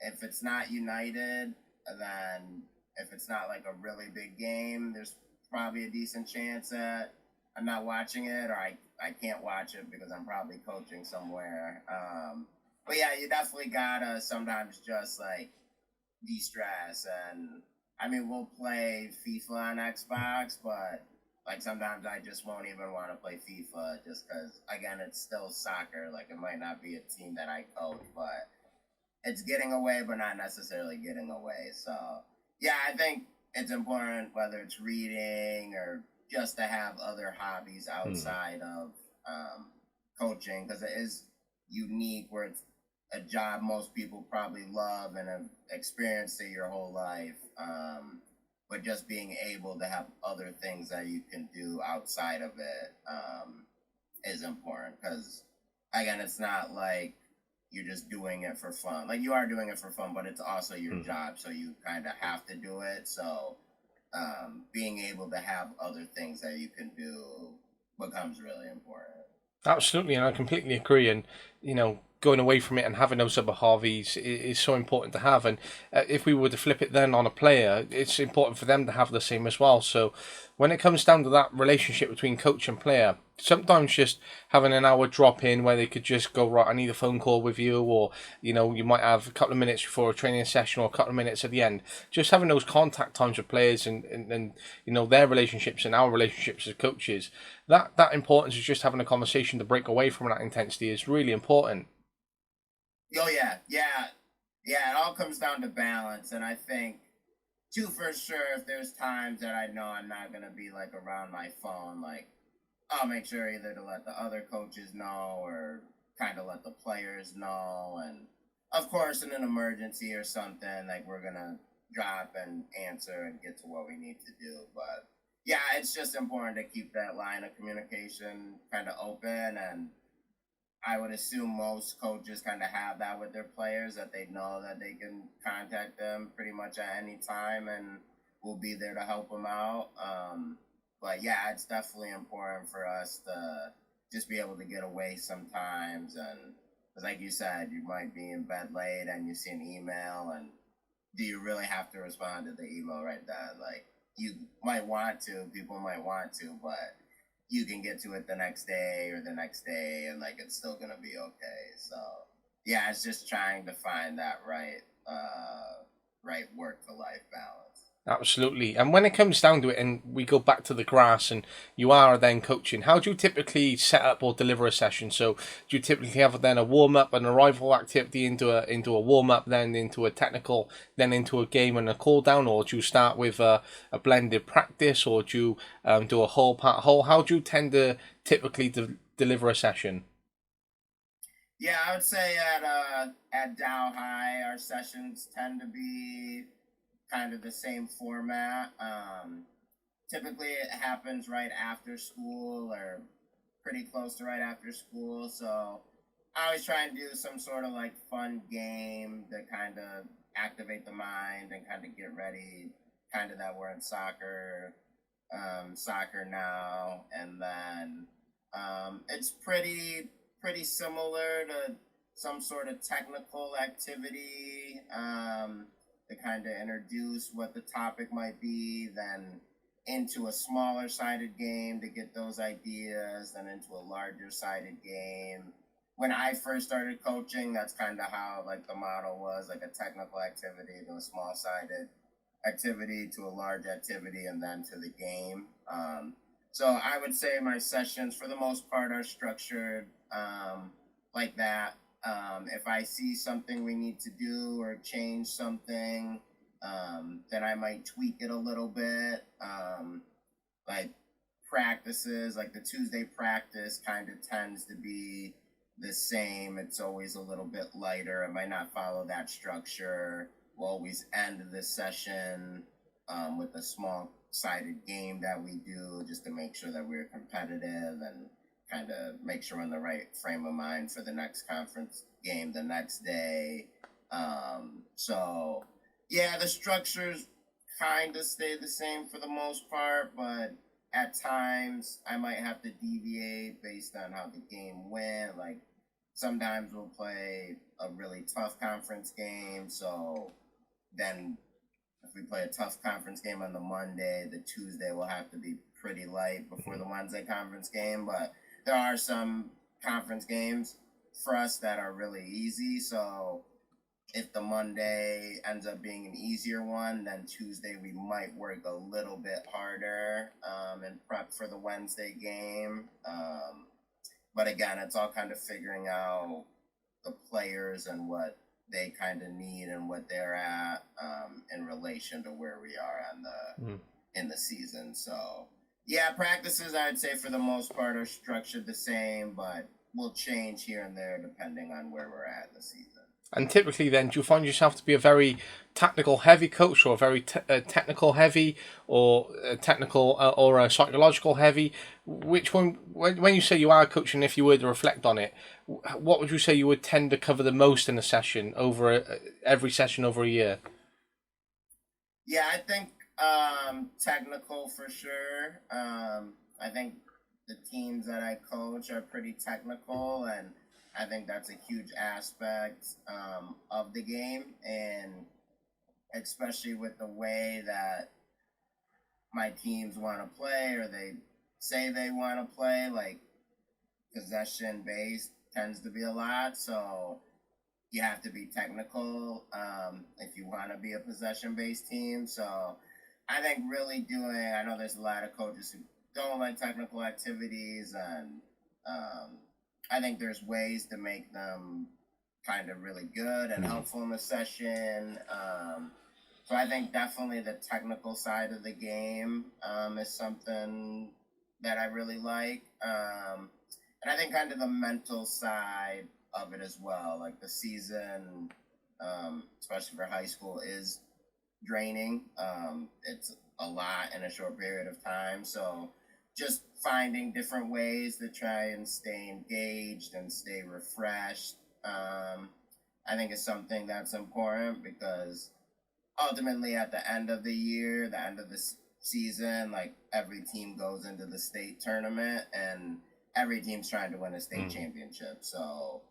if it's not United, then if it's not like a really big game, there's probably a decent chance that I'm not watching it, or I can't watch it because I'm probably coaching somewhere. But yeah, you definitely gotta sometimes just like de-stress. And I mean, we'll play FIFA on Xbox, but like sometimes I just won't even want to play FIFA, just because again, it's still soccer. Like, it might not be a team that I coach, but it's getting away, but not necessarily getting away. So yeah, I think it's important, whether it's reading or just to have other hobbies outside of coaching, because it is unique, where it's a job most people probably love and have experienced it your whole life. But just being able to have other things that you can do outside of it is important, because again, it's not like you're just doing it for fun. Like, you are doing it for fun, but it's also your job, so you kind of have to do it. So being able to have other things that you can do becomes really important. Absolutely, and I completely agree. And going away from it and having those other hobbies is so important to have. And if we were to flip it then on a player, it's important for them to have the same as well. So when it comes down to that relationship between coach and player, sometimes just having an hour drop in where they could just go, right, I need a phone call with you, or you might have a couple of minutes before a training session or a couple of minutes at the end, just having those contact times with players and their relationships and our relationships as coaches, that importance is just having a conversation to break away from that intensity is really important. Oh yeah. It all comes down to balance, and I think too, for sure, if there's times that I know I'm not gonna be like around my phone, like I'll make sure either to let the other coaches know or kind of let the players know. And of course, in an emergency or something, like we're gonna drop and answer and get to what we need to do. But yeah, it's just important to keep that line of communication kind of open. And I would assume most coaches kind of have that with their players, that they know that they can contact them pretty much at any time and we'll be there to help them out. But yeah, it's definitely important for us to just be able to get away sometimes. And 'cause like you said, you might be in bed late and you see an email, and do you really have to respond to the email right then? Like, you might want to, people might want to, but you can get to it the next day or the next day, and like it's still gonna be okay. So yeah, it's just trying to find that right work to life balance. Absolutely. And when it comes down to it, and we go back to the grass, and you are then coaching, how do you typically set up or deliver a session? So, do you typically have then a warm up, an arrival activity into a warm up, then into a technical, then into a game and a cool down, or do you start with a blended practice, or do you do a whole part whole? How do you tend to typically deliver a session? Yeah, I would say at Dow High, our sessions tend to be kind of the same format. Typically, it happens right after school or pretty close to right after school. So I always try and do some sort of like fun game to kind of activate the mind and kind of get ready, kind of that we're in soccer now. And then it's pretty similar to some sort of technical activity. To kind of introduce what the topic might be, then into a smaller sided game to get those ideas, then into a larger sided game. When I first started coaching, that's kind of how like the model was, like a technical activity to a small sided activity to a large activity and then to the game. So I would say my sessions for the most part are structured like that. If I see something we need to do or change something, then I might tweak it a little bit. Like practices, like the Tuesday practice kind of tends to be the same. It's always a little bit lighter. It might not follow that structure. We'll always end the session with a small sided game that we do just to make sure that we're competitive and kind of make sure we're in the right frame of mind for the next conference game the next day. So yeah, the structures kind of stay the same for the most part, but at times I might have to deviate based on how the game went. Like sometimes we'll play a really tough conference game, so then if we play a tough conference game on the Monday, the Tuesday will have to be pretty light before the Wednesday conference game. But there are some conference games for us that are really easy. So if the Monday ends up being an easier one, then Tuesday we might work a little bit harder and prep for the Wednesday game. But again, it's all kind of figuring out the players and what they kind of need and what they're at in relation to where we are on in the season. So yeah, practices I'd say for the most part are structured the same, but will change here and there depending on where we're at in the season. And typically, then, do you find yourself to be a very technical heavy coach, or a very technical heavy, or a technical or a psychological heavy? Which one? When you say you are coaching, if you were to reflect on it, what would you say you would tend to cover the most in a session over every session over a year? Yeah, I think technical for sure. I think the teams that I coach are pretty technical, and I think that's a huge aspect of the game, and especially with the way that my teams want to play or they say they want to play, like possession based tends to be a lot. So you have to be technical if you want to be a possession based team. So I think really I know there's a lot of coaches who don't like technical activities, and I think there's ways to make them kind of really good and helpful in the session. So I think definitely the technical side of the game is something that I really like. And I think kind of the mental side of it as well. Like the season, especially for high school, is draining. It's a lot in a short period of time. So just finding different ways to try and stay engaged and stay refreshed, I think is something that's important, because ultimately at the end of the year, the end of the season, like every team goes into the state tournament and every team's trying to win a state championship. So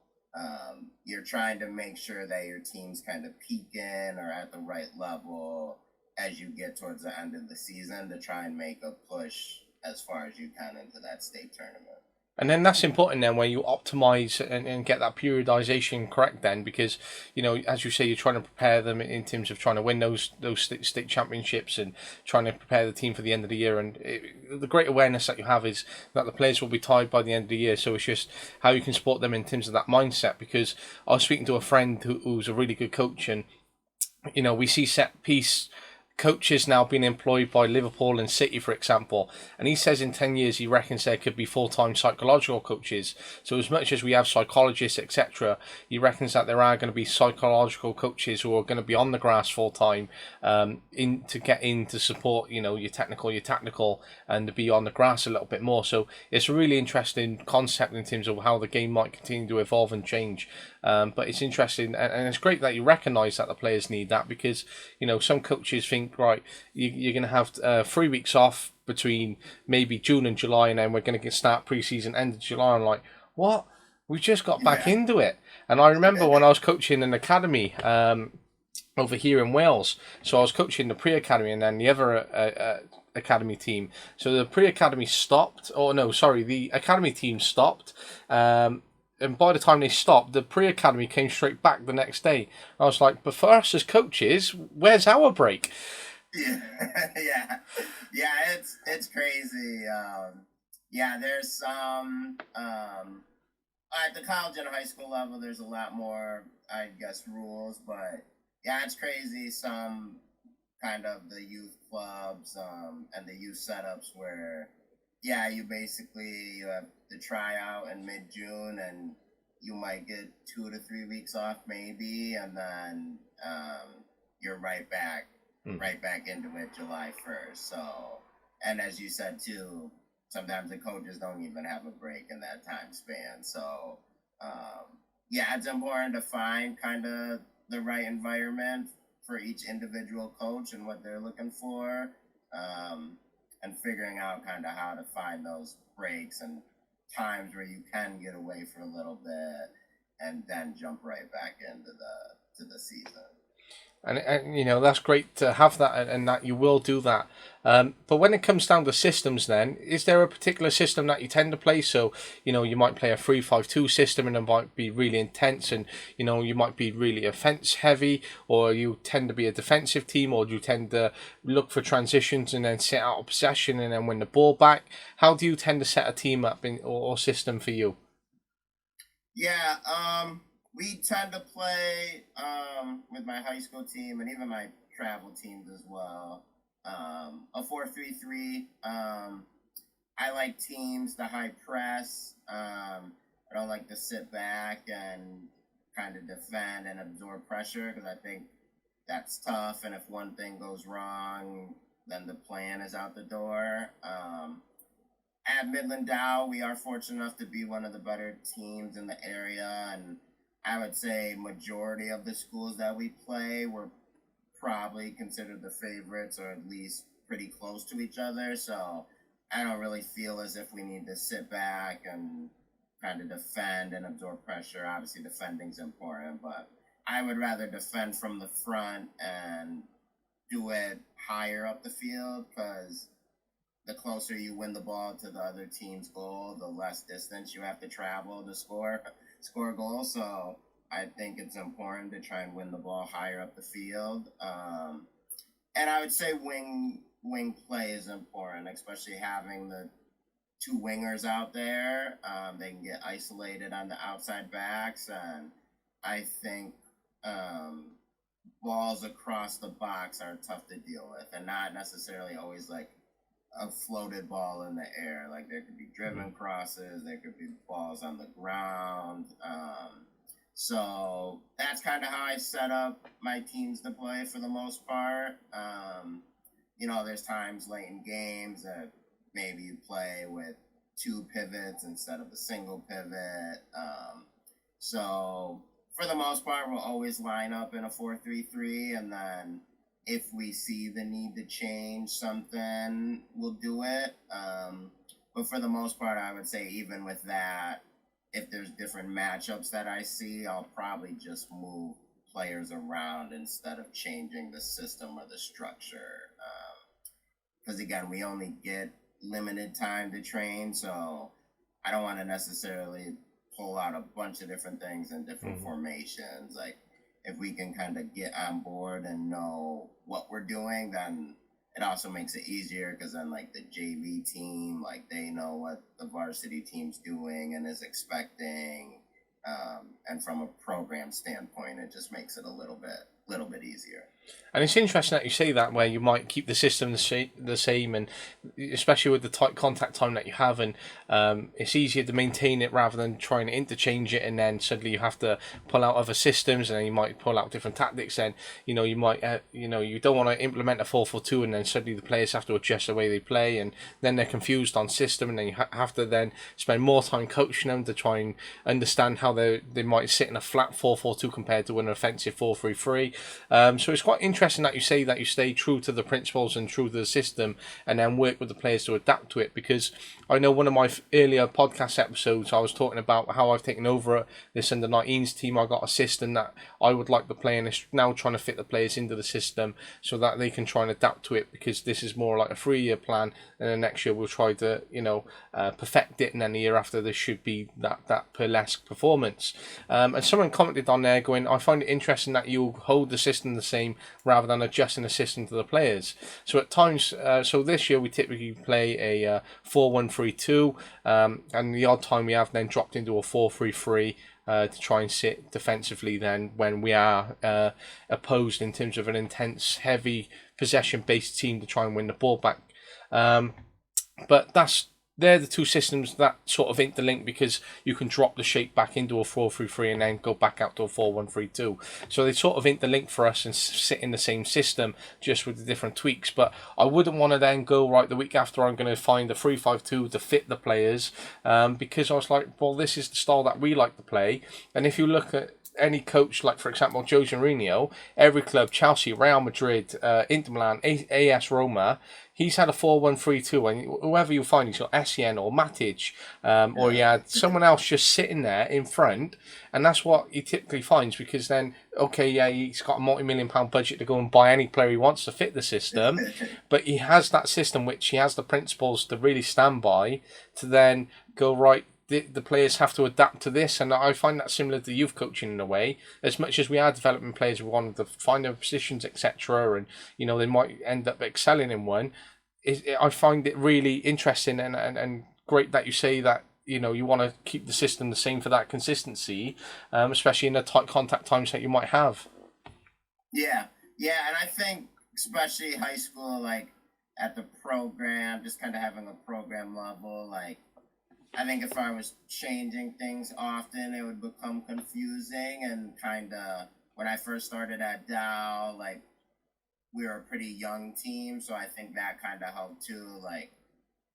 you're trying to make sure that your team's kind of peaking or at the right level as you get towards the end of the season to try and make a push as far as you can into that state tournament. And then that's important then when you optimize and get that periodization correct then, because, you know, as you say, you're trying to prepare them in terms of trying to win those state championships and trying to prepare the team for the end of the year. And the great awareness that you have is that the players will be tired by the end of the year. So it's just how you can support them in terms of that mindset, because I was speaking to a friend who's a really good coach, and, you know, we see set piece coaches now being employed by Liverpool and City, for example, and he says in 10 years he reckons there could be full-time psychological coaches. So as much as we have psychologists, etc., he reckons that there are going to be psychological coaches who are going to be on the grass full-time, to get in to support, you know, your tactical, and to be on the grass a little bit more. So it's a really interesting concept in terms of how the game might continue to evolve and change. But it's interesting, and it's great that you recognise that the players need that, because, you know, some coaches think, right, you're going to have 3 weeks off between maybe June and July, and then we're going to start pre-season end of July. I'm like, what? We just got back into it. And I remember when I was coaching an academy over here in Wales. So I was coaching the pre-academy and then the other academy team. So the pre-academy stopped. Oh, no, sorry. The academy team stopped. And by the time they stopped, the pre-academy came straight back the next day. I was like, but for us as coaches, where's our break? Yeah, yeah, it's crazy. There's some at the college and high school level. There's a lot more, I guess, rules, but yeah, it's crazy. Some kind of the youth clubs and the youth setups where, yeah, you have the tryout in mid-June, and you might get 2 to 3 weeks off maybe, and then you're right back into it July 1st. So, and as you said too, sometimes the coaches don't even have a break in that time span. So, it's important to find kind of the right environment for each individual coach and what they're looking for, and figuring out kind of how to find those breaks and times where you can get away for a little bit and then jump right back into the season. And you know, that's great to have that, and that you will do that. But when it comes down to systems, then, is there a particular system that you tend to play? So, you know, you might play a 3-5-2 system, and it might be really intense, and, you know, you might be really offense heavy, or you tend to be a defensive team, or do you tend to look for transitions and then set out a possession and then win the ball back? How do you tend to set a team up or system for you? Yeah, we tend to play with my high school team and even my travel teams as well. A 4-3-3. I like teams to high press. I don't like to sit back and kind of defend and absorb pressure, because I think that's tough. And if one thing goes wrong, then the plan is out the door. At Midland Dow, we are fortunate enough to be one of the better teams in the area, and I would say majority of the schools that we play were probably considered the favorites, or at least pretty close to each other. So I don't really feel as if we need to sit back and kind of defend and absorb pressure. Obviously, defending's important, but I would rather defend from the front and do it higher up the field, because the closer you win the ball to the other team's goal, the less distance you have to travel to score goals. So I think it's important to try and win the ball higher up the field. And I would say wing play is important, especially having the two wingers out there. They can get isolated on the outside backs, and I think balls across the box are tough to deal with, and not necessarily always like a floated ball in the air. Like, there could be driven crosses, there could be balls on the ground. So that's kind of how I set up my teams to play for the most part. There's times late in games that maybe you play with two pivots instead of a single pivot. So for the most part, we'll always line up in a 4-3-3, and then if we see the need to change something, we'll do it. But for the most part, I would say even with that, if there's different matchups that I see, I'll probably just move players around instead of changing the system or the structure. Because again, we only get limited time to train, so I don't want to necessarily pull out a bunch of different things and different formations. Like, if we can kind of get on board and know what we're doing, then it also makes it easier, because then like the JV team, like, they know what the varsity team's doing and is expecting. And from a program standpoint, it just makes it a little bit easier. And it's interesting that you say that, where you might keep the system the same, and especially with the tight contact time that you have, and it's easier to maintain it rather than trying to interchange it, and then suddenly you have to pull out other systems, and then you might pull out different tactics, and you might you don't want to implement a 4-4-2, and then suddenly the players have to adjust the way they play, and then they're confused on system, and then you have to then spend more time coaching them to try and understand how they might sit in a flat 4-4-2 compared to an offensive 4-3-3. So it's quite interesting that you say that you stay true to the principles and true to the system, and then work with the players to adapt to it. Because I know one of my earlier podcast episodes, I was talking about how I've taken over this under 19s team. I got a system that I would like to play, and it's now trying to fit the players into the system so that they can try and adapt to it, because this is more like a 3-year plan, and then next year we'll try to perfect it, and then the year after there should be that Perlesque performance. And someone commented on there going, I find it interesting that you hold the system the same rather than adjusting the system to the players. So at times, so this year we typically play a 4-1-3-2, and the odd time we have then dropped into a 4-3-3 to try and sit defensively then when we are opposed in terms of an intense, heavy possession-based team to try and win the ball back. But they're the two systems that sort of interlink, because you can drop the shape back into a 4-3-3 and then go back out to a 4-1-3-2. So they sort of interlink for us and sit in the same system, just with the different tweaks. But I wouldn't want to then go, right, the week after I'm going to find a 3-5-2 to fit the players, because I was like, well, this is the style that we like to play. And if you look at any coach, like for example Jose Mourinho, every club, Chelsea, Real Madrid, Inter Milan, AS Roma, he's had a 4-1-3-2, and whoever you find, he's got Essien or Matic, or he had someone else just sitting there in front, and that's what he typically finds, because then, okay, yeah, he's got a multi-million-pound budget to go and buy any player he wants to fit the system, but he has that system which he has the principles to really stand by, to then go, right, the players have to adapt to this. And I find that similar to youth coaching in a way. As much as we are developing players, we want to find their positions, etc., and they might end up excelling in one. I find it really interesting and great that you say that you want to keep the system the same for that consistency, especially in the tight contact times that you might have. Yeah, and I think especially high school, like at the program, just kind of having a program level, like, I think if I was changing things often, it would become confusing, and kind of when I first started at Dow, like, we were a pretty young team, so I think that kind of helped too. Like,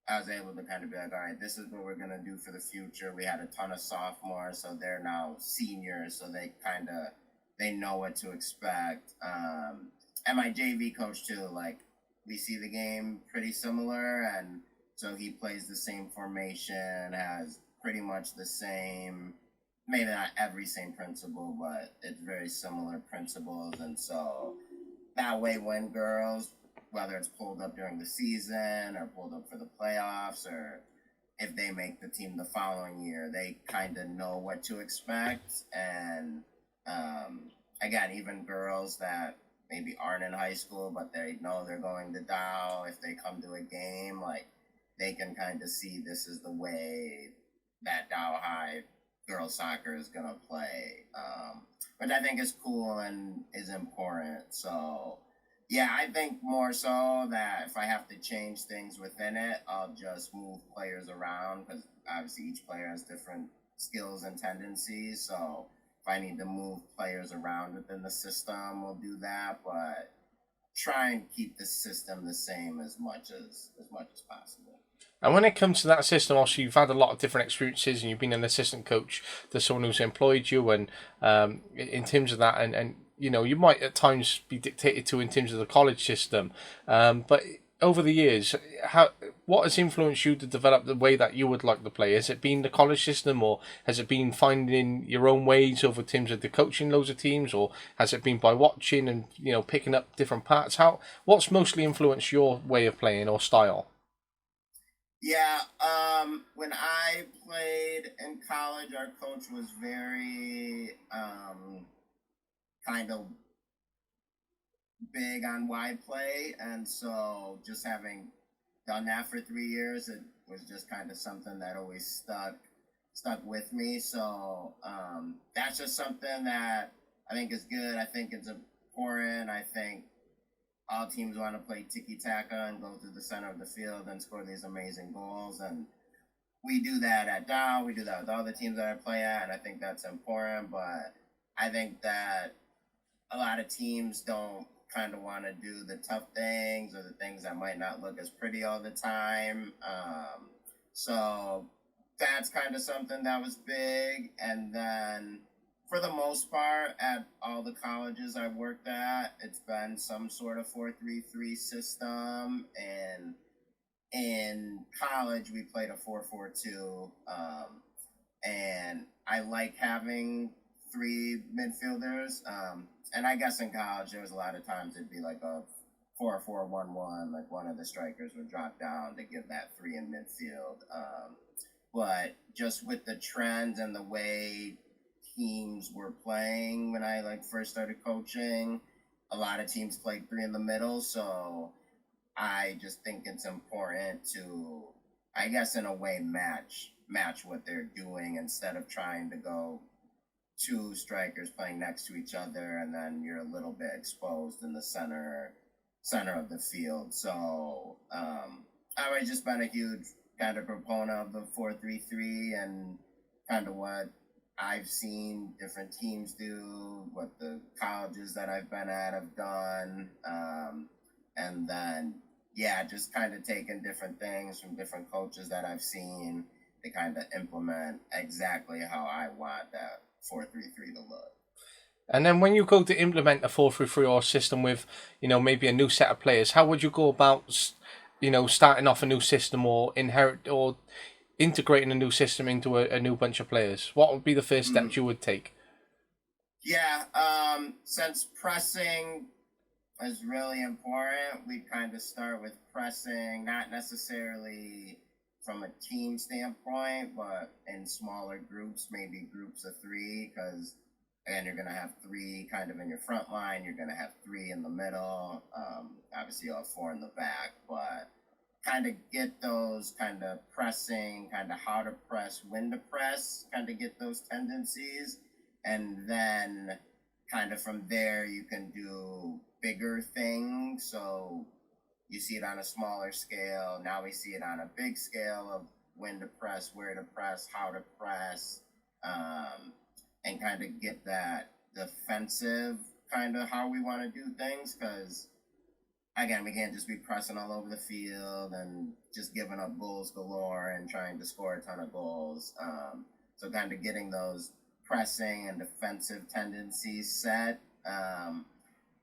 I was able to kind of be like, all right, this is what we're going to do for the future. We had a ton of sophomores, so they're now seniors, so they know what to expect. And my JV coach too, like, we see the game pretty similar, and so he plays the same formation, has pretty much the same, maybe not every same principle, but it's very similar principles. And so that way, when girls, whether it's pulled up during the season or pulled up for the playoffs, or if they make the team the following year, they kind of know what to expect. And again, even girls that maybe aren't in high school, but they know they're going to Dow, if they come to a game, like they can kind of see this is the way that Dow High girls soccer is going to play, which I think is cool and is important. So, yeah, I think more so that if I have to change things within it, I'll just move players around, because obviously each player has different skills and tendencies. So if I need to move players around within the system, we'll do that. But try and keep the system the same as much as possible. And when it comes to that system, also you've had a lot of different experiences, and you've been an assistant coach to someone who's employed you, and in terms of that, and you know, you might at times be dictated to in terms of the college system, but over the years, what has influenced you to develop the way that you would like to play? Has it been the college system, or has it been finding your own ways over terms of the coaching loads of teams, or has it been by watching and, you know, picking up different parts? What's mostly influenced your way of playing or style? Yeah, when I played in college, our coach was very kind of big on wide play, and so just having done that for 3 years, it was just kind of something that always stuck with me. So that's just something that I think is good. I think it's important. I think all teams want to play tiki-taka and go through the center of the field and score these amazing goals. And we do that at Dow. We do that with all the teams that I play at, and I think that's important. But I think that a lot of teams don't kind of want to do the tough things or the things that might not look as pretty all the time. So that's kind of something that was big. And then for the most part, at all the colleges I worked at, it's been some sort of 4-3-3 system. And in college, we played a 4-4-2. And I like having three midfielders. And I guess in college, there was a lot of times it'd be like a 4-4-1-1, like one of the strikers would drop down to give that three in midfield. But just with the trends and the way teams were playing when I first started coaching, a lot of teams played three in the middle. So I just think it's important to, I guess in a way, match what they're doing, instead of trying to go two strikers playing next to each other and then you're a little bit exposed in the center of the field. So I've just been a huge kind of proponent of the 4-3-3 and kind of what I've seen different teams do, what the colleges that I've been at have done, and then just kind of taking different things from different coaches that I've seen to kind of implement exactly how I want that 4-3-3 to look. And then when you go to implement a 4-3-3 or system with, you know, maybe a new set of players, how would you go about, you know, starting off a new system or integrating a new system into a new bunch of players? What would be the first steps you would take? Yeah, since pressing is really important, we kind of start with pressing, not necessarily from a team standpoint, but in smaller groups, maybe groups of three, because again, you're going to have three kind of in your front line, you're going to have three in the middle, obviously you'll have four in the back, but kind of get those kind of pressing, kind of how to press, when to press, kind of get those tendencies, and then kind of from there you can do bigger things. So you see it on a smaller scale. Now we see it on a big scale of when to press, where to press, how to press, and kind of get that defensive kind of how we want to do things. Because, again, we can't just be pressing all over the field and just giving up goals galore and trying to score a ton of goals. So kind of getting those pressing and defensive tendencies set,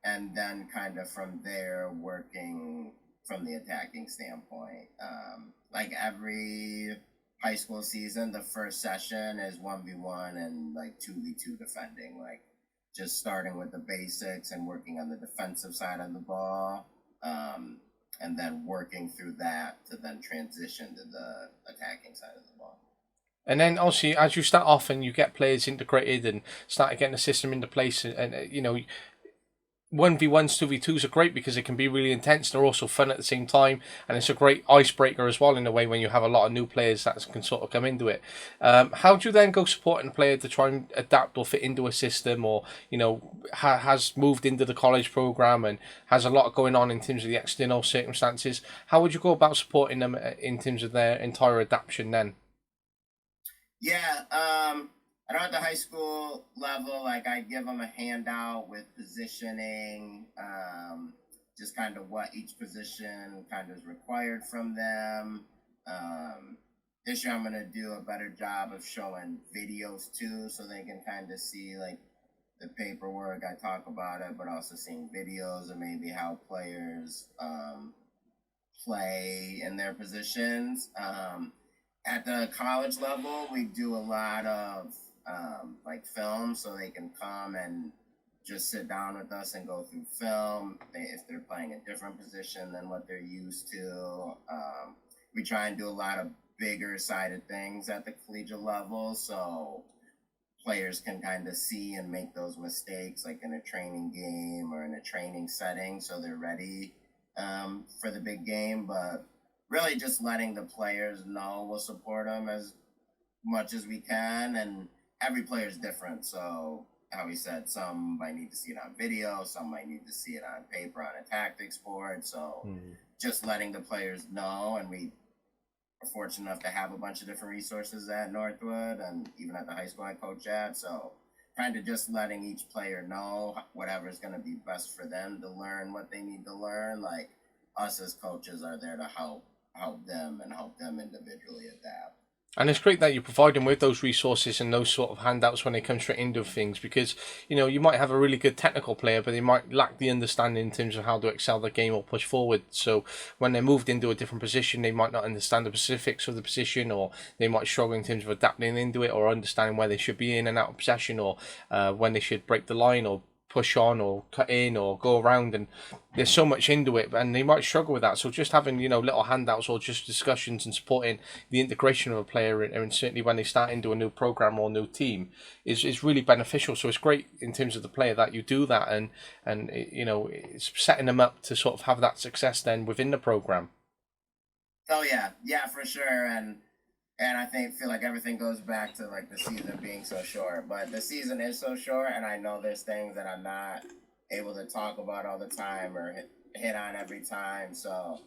and then kind of from there working from the attacking standpoint. Like every high school season, the first session is 1v1 and like 2v2 defending, like just starting with the basics and working on the defensive side of the ball, and then working through that to then transition to the attacking side of the ball. And then obviously, as you start off and you get players integrated and start getting the system into place, you know, 1v1s, 2v2s are great because it can be really intense. They're also fun at the same time, and it's a great icebreaker as well in a way when you have a lot of new players that can sort of come into it. How do you then go supporting a player to try and adapt or fit into a system, or you know has moved into the college program and has a lot going on in terms of the external circumstances? How would you go about supporting them in terms of their entire adaptation then? Yeah, I know at the high school level, like I give them a handout with positioning, just kind of what each position kind of is required from them. This year I'm gonna do a better job of showing videos too, so they can kind of see like the paperwork. I talk about it, but also seeing videos of maybe how players play in their positions. At the college level, we do a lot of like film, so they can come and just sit down with us and go through film if they're playing a different position than what they're used to. We try and do a lot of bigger sided things at the collegiate level, so players can kind of see and make those mistakes like in a training game or in a training setting, so they're ready for the big game. But really just letting the players know we'll support them as much as we can, and every player is different, so how he said, some might need to see it on video, some might need to see it on paper on a tactics board, so just letting the players know. And we are fortunate enough to have a bunch of different resources at Northwood and even at the high school I coach at, so kind of just letting each player know whatever is going to be best for them to learn what they need to learn. Like, us as coaches are there to help them and help them individually adapt. And it's great that you provide them with those resources and those sort of handouts when they come straight into things, because you know you might have a really good technical player, but they might lack the understanding in terms of how to excel the game or push forward. So when they're moved into a different position, they might not understand the specifics of the position, or they might struggle in terms of adapting into it or understanding where they should be in and out of possession, or when they should break the line or push on or cut in or go around. And there's so much into it and they might struggle with that, so just having little handouts or just discussions and supporting the integration of a player, and certainly when they start into a new program or new team is really beneficial. So it's great in terms of the player that you do that, and it's setting them up to sort of have that success then within the program. Oh yeah, for sure. And I feel like everything goes back to like the season being so short. But the season is so short, and I know there's things that I'm not able to talk about all the time or hit on every time. So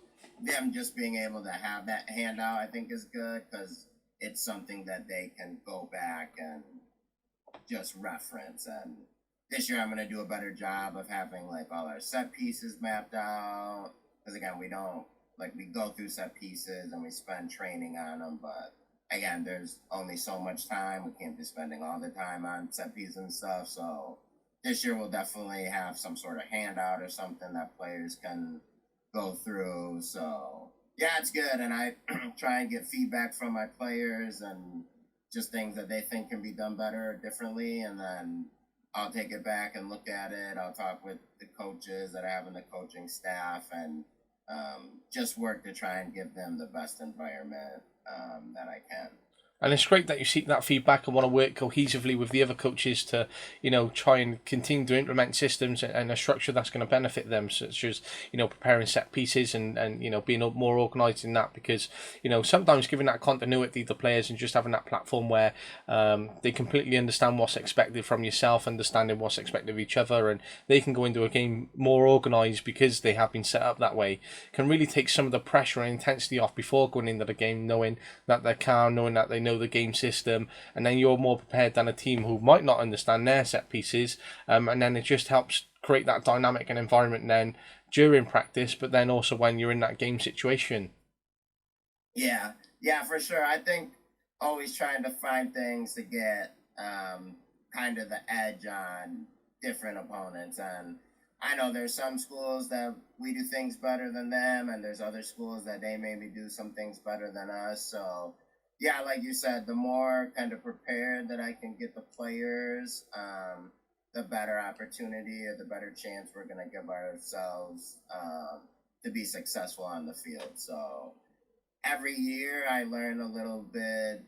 them just being able to have that handout, I think, is good because it's something that they can go back and just reference. And this year I'm going to do a better job of having like all our set pieces mapped out. Because again, we don't like we go through set pieces and we spend training on them, but again, there's only so much time. We can't be spending all the time on set pieces and stuff. So this year we'll definitely have some sort of handout or something that players can go through. So yeah, it's good. And I try and get feedback from my players and just things that they think can be done better or differently. And then I'll take it back and look at it. I'll talk with the coaches that I have in the coaching staff and just work to try and give them the best environment that I can. And it's great that you seek that feedback and want to work cohesively with the other coaches to, try and continue to implement systems and a structure that's going to benefit them, such as, preparing set pieces and being more organised in that. Because, sometimes giving that continuity to players and just having that platform where they completely understand what's expected from yourself, understanding what's expected of each other, and they can go into a game more organised because they have been set up that way, can really take some of the pressure and intensity off before going into the game, knowing that they're calm, knowing that they know the game system, and then you're more prepared than a team who might not understand their set pieces, and then it just helps create that dynamic and environment then during practice, but then also when you're in that game situation. Yeah, for sure. I think always trying to find things to get kind of the edge on different opponents. And I know there's some schools that we do things better than them, and there's other schools that they maybe do some things better than us. So yeah, like you said, the more kind of prepared that I can get the players, the better opportunity or the better chance we're going to give ourselves to be successful on the field. So every year I learn a little bit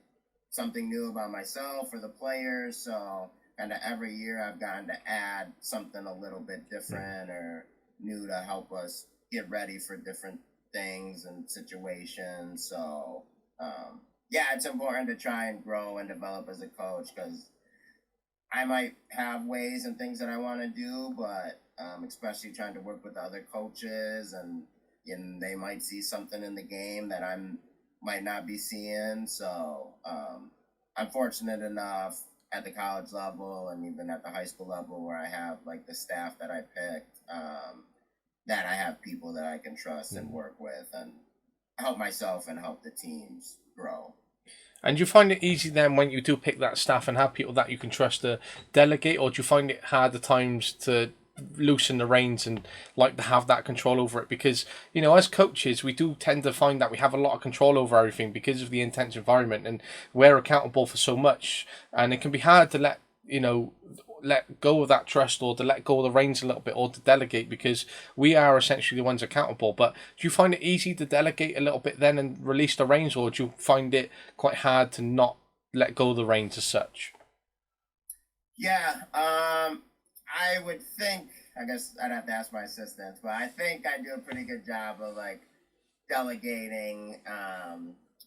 something new about myself or the players. So kind of every year I've gotten to add something a little bit different or new to help us get ready for different things and situations. So yeah, it's important to try and grow and develop as a coach because I might have ways and things that I want to do, but especially trying to work with other coaches and they might see something in the game that I'm might not be seeing. So I'm fortunate enough at the college level and even at the high school level where I have like the staff that I picked, that I have people that I can trust and work with and help myself and help the teams grow. And do you find it easy then when you do pick that staff and have people that you can trust to delegate, or do you find it hard at times to loosen the reins and like to have that control over it? Because, you know, as coaches, we do tend to find that we have a lot of control over everything because of the intense environment and we're accountable for so much. And it can be hard to let go of that trust or to let go of the reins a little bit or to delegate because we are essentially the ones accountable. But do you find it easy to delegate a little bit then and release the reins, or do you find it quite hard to not let go of the reins as such? Yeah, I would think. I guess I'd have to ask my assistants, but I think I do a pretty good job of like delegating.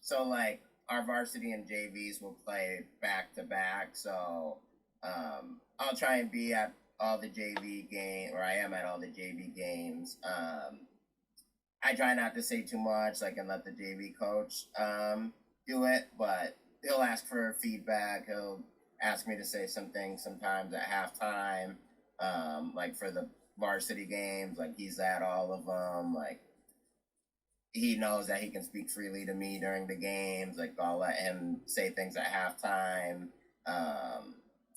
So like our varsity and JVs will play back to back, so I'll try and be at all the JV game, or I am at all the JV games. I try not to say too much, like, and let the JV coach do it, but he'll ask for feedback. He'll ask me to say some things sometimes at halftime, like for the varsity games, like he's at all of them. Like he knows that he can speak freely to me during the games. Like I'll let him say things at halftime.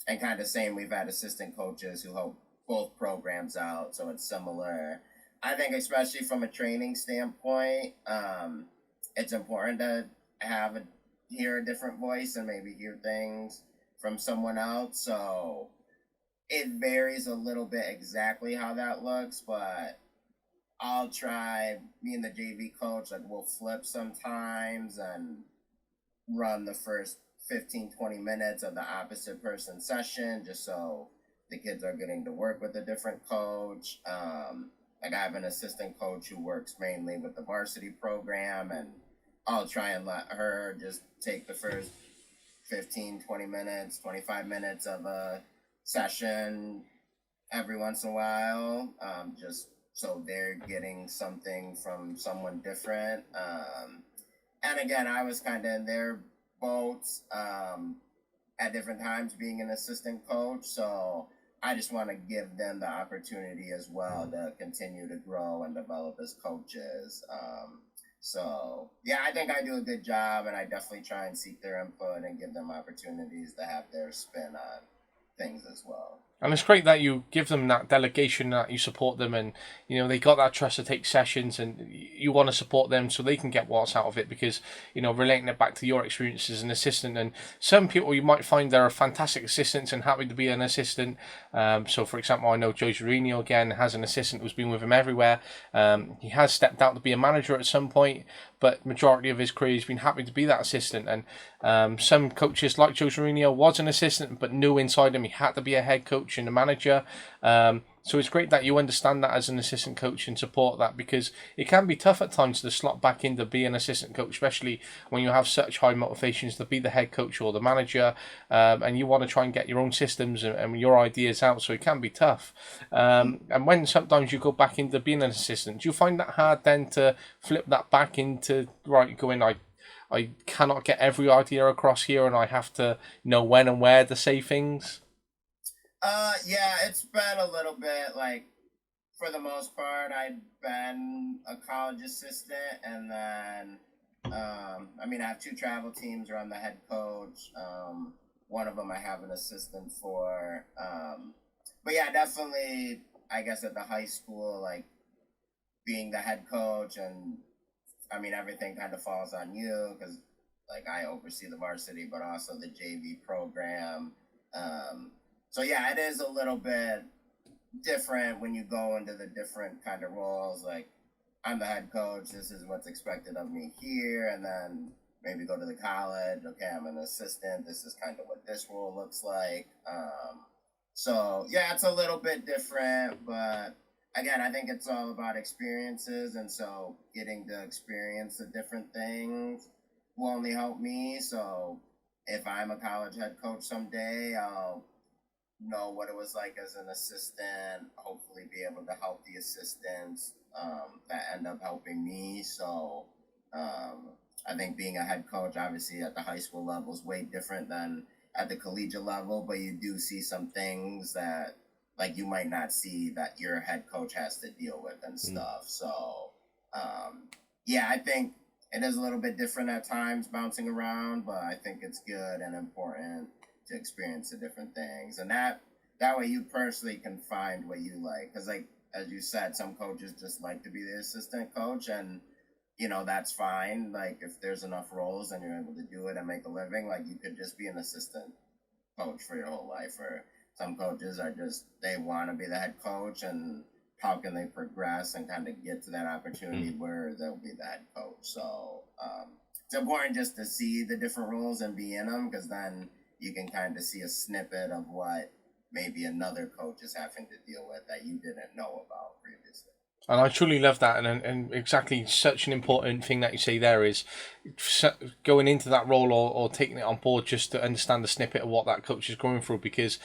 And kind of same, we've had assistant coaches who help both programs out, so it's similar. I think, especially from a training standpoint, it's important to have hear a different voice and maybe hear things from someone else. So it varies a little bit exactly how that looks, but I'll try. Me and the JV coach, like, we'll flip sometimes and run the first 15-20 minutes of the opposite person session just so the kids are getting to work with a different coach. Like I have an assistant coach who works mainly with the varsity program, and I'll try and let her just take the first 15-20 minutes, 25 minutes of a session every once in a while, just so they're getting something from someone different. And again, I was kind of in their boats at different times being an assistant coach, so I just want to give them the opportunity as well to continue to grow and develop as coaches. So yeah, I think I do a good job, and I definitely try and seek their input and give them opportunities to have their spin on things as well. And it's great that you give them that delegation, that you support them, and you know they got that trust to take sessions, and you want to support them so they can get what's out of it. Because you know, relating it back to your experience as an assistant, and some people you might find they're fantastic assistants and happy to be an assistant. So, for example, I know Joe Giorino again has an assistant who's been with him everywhere. He has stepped out to be a manager at some point, but majority of his career he's been happy to be that assistant. And some coaches like Joe Giorino was an assistant, but knew inside him he had to be a head coach and a manager. So it's great that you understand that as an assistant coach and support that, because it can be tough at times to slot back into being an assistant coach, especially when you have such high motivations to be the head coach or the manager, and you want to try and get your own systems and your ideas out. So it can be tough. And when sometimes you go back into being an assistant, do you find that hard then to flip that back into right, going, I cannot get every idea across here, and I have to know when and where to say things? Yeah, it's been a little bit like, for the most part, I've been a college assistant, and then, I mean, I have two travel teams where I'm the head coach. One of them I have an assistant for. But yeah, definitely, I guess at the high school, like being the head coach, and I mean, everything kind of falls on you because like I oversee the varsity, but also the JV program. So yeah, it is a little bit different when you go into the different kind of roles. Like I'm the head coach. This is what's expected of me here, and then maybe go to the college. Okay, I'm an assistant. This is kind of what this role looks like. So yeah, it's a little bit different, but again, I think it's all about experiences, and so getting to experience the different things will only help me. So if I'm a college head coach someday, I'll know what it was like as an assistant, hopefully be able to help the assistants that end up helping me. So I think being a head coach, obviously at the high school level, is way different than at the collegiate level, but you do see some things that like you might not see that your head coach has to deal with and stuff. So yeah, I think it is a little bit different at times bouncing around, but I think it's good and important to experience the different things, and that way you personally can find what you like. Because like as you said, some coaches just like to be the assistant coach, and that's fine. Like if there's enough roles and you're able to do it and make a living, like you could just be an assistant coach for your whole life. Or some coaches are just, they want to be the head coach, and how can they progress and kind of get to that opportunity where they'll be the head coach. So it's important just to see the different roles and be in them, because then you can kind of see a snippet of what maybe another coach is having to deal with that you didn't know about previously. And I truly love that, and exactly such an important thing that you say there is going into that role or taking it on board just to understand the snippet of what that coach is going through, because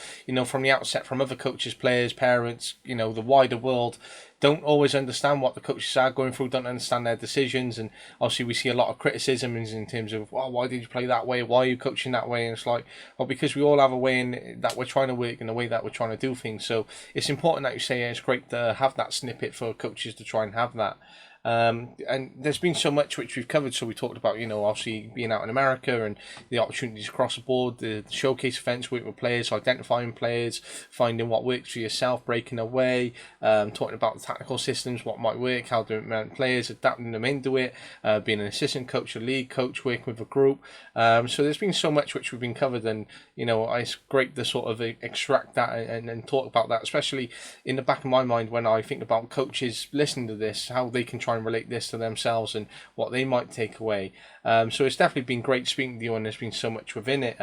from the outset, from other coaches, players, parents, the wider world don't always understand what the coaches are going through, don't understand their decisions, and obviously we see a lot of criticism in terms of, well, why did you play that way, why are you coaching that way? And it's like, well, because we all have a way in that we're trying to work in a way that we're trying to do things. So it's important that you say it's great to have that snippet for coaches to try and have that. And there's been so much which we've covered. So we talked about, obviously being out in America and the opportunities across the board, the showcase events, working with players, identifying players, finding what works for yourself, breaking away, talking about the tactical systems, what might work, how to implement players, adapting them into it, being an assistant coach, a lead coach, working with a group. So there's been so much which we've been covered, and it's great to sort of extract that and talk about that, especially in the back of my mind when I think about coaches listening to this, how they can try and relate this to themselves and what they might take away. So it's definitely been great speaking to you, and there's been so much within it.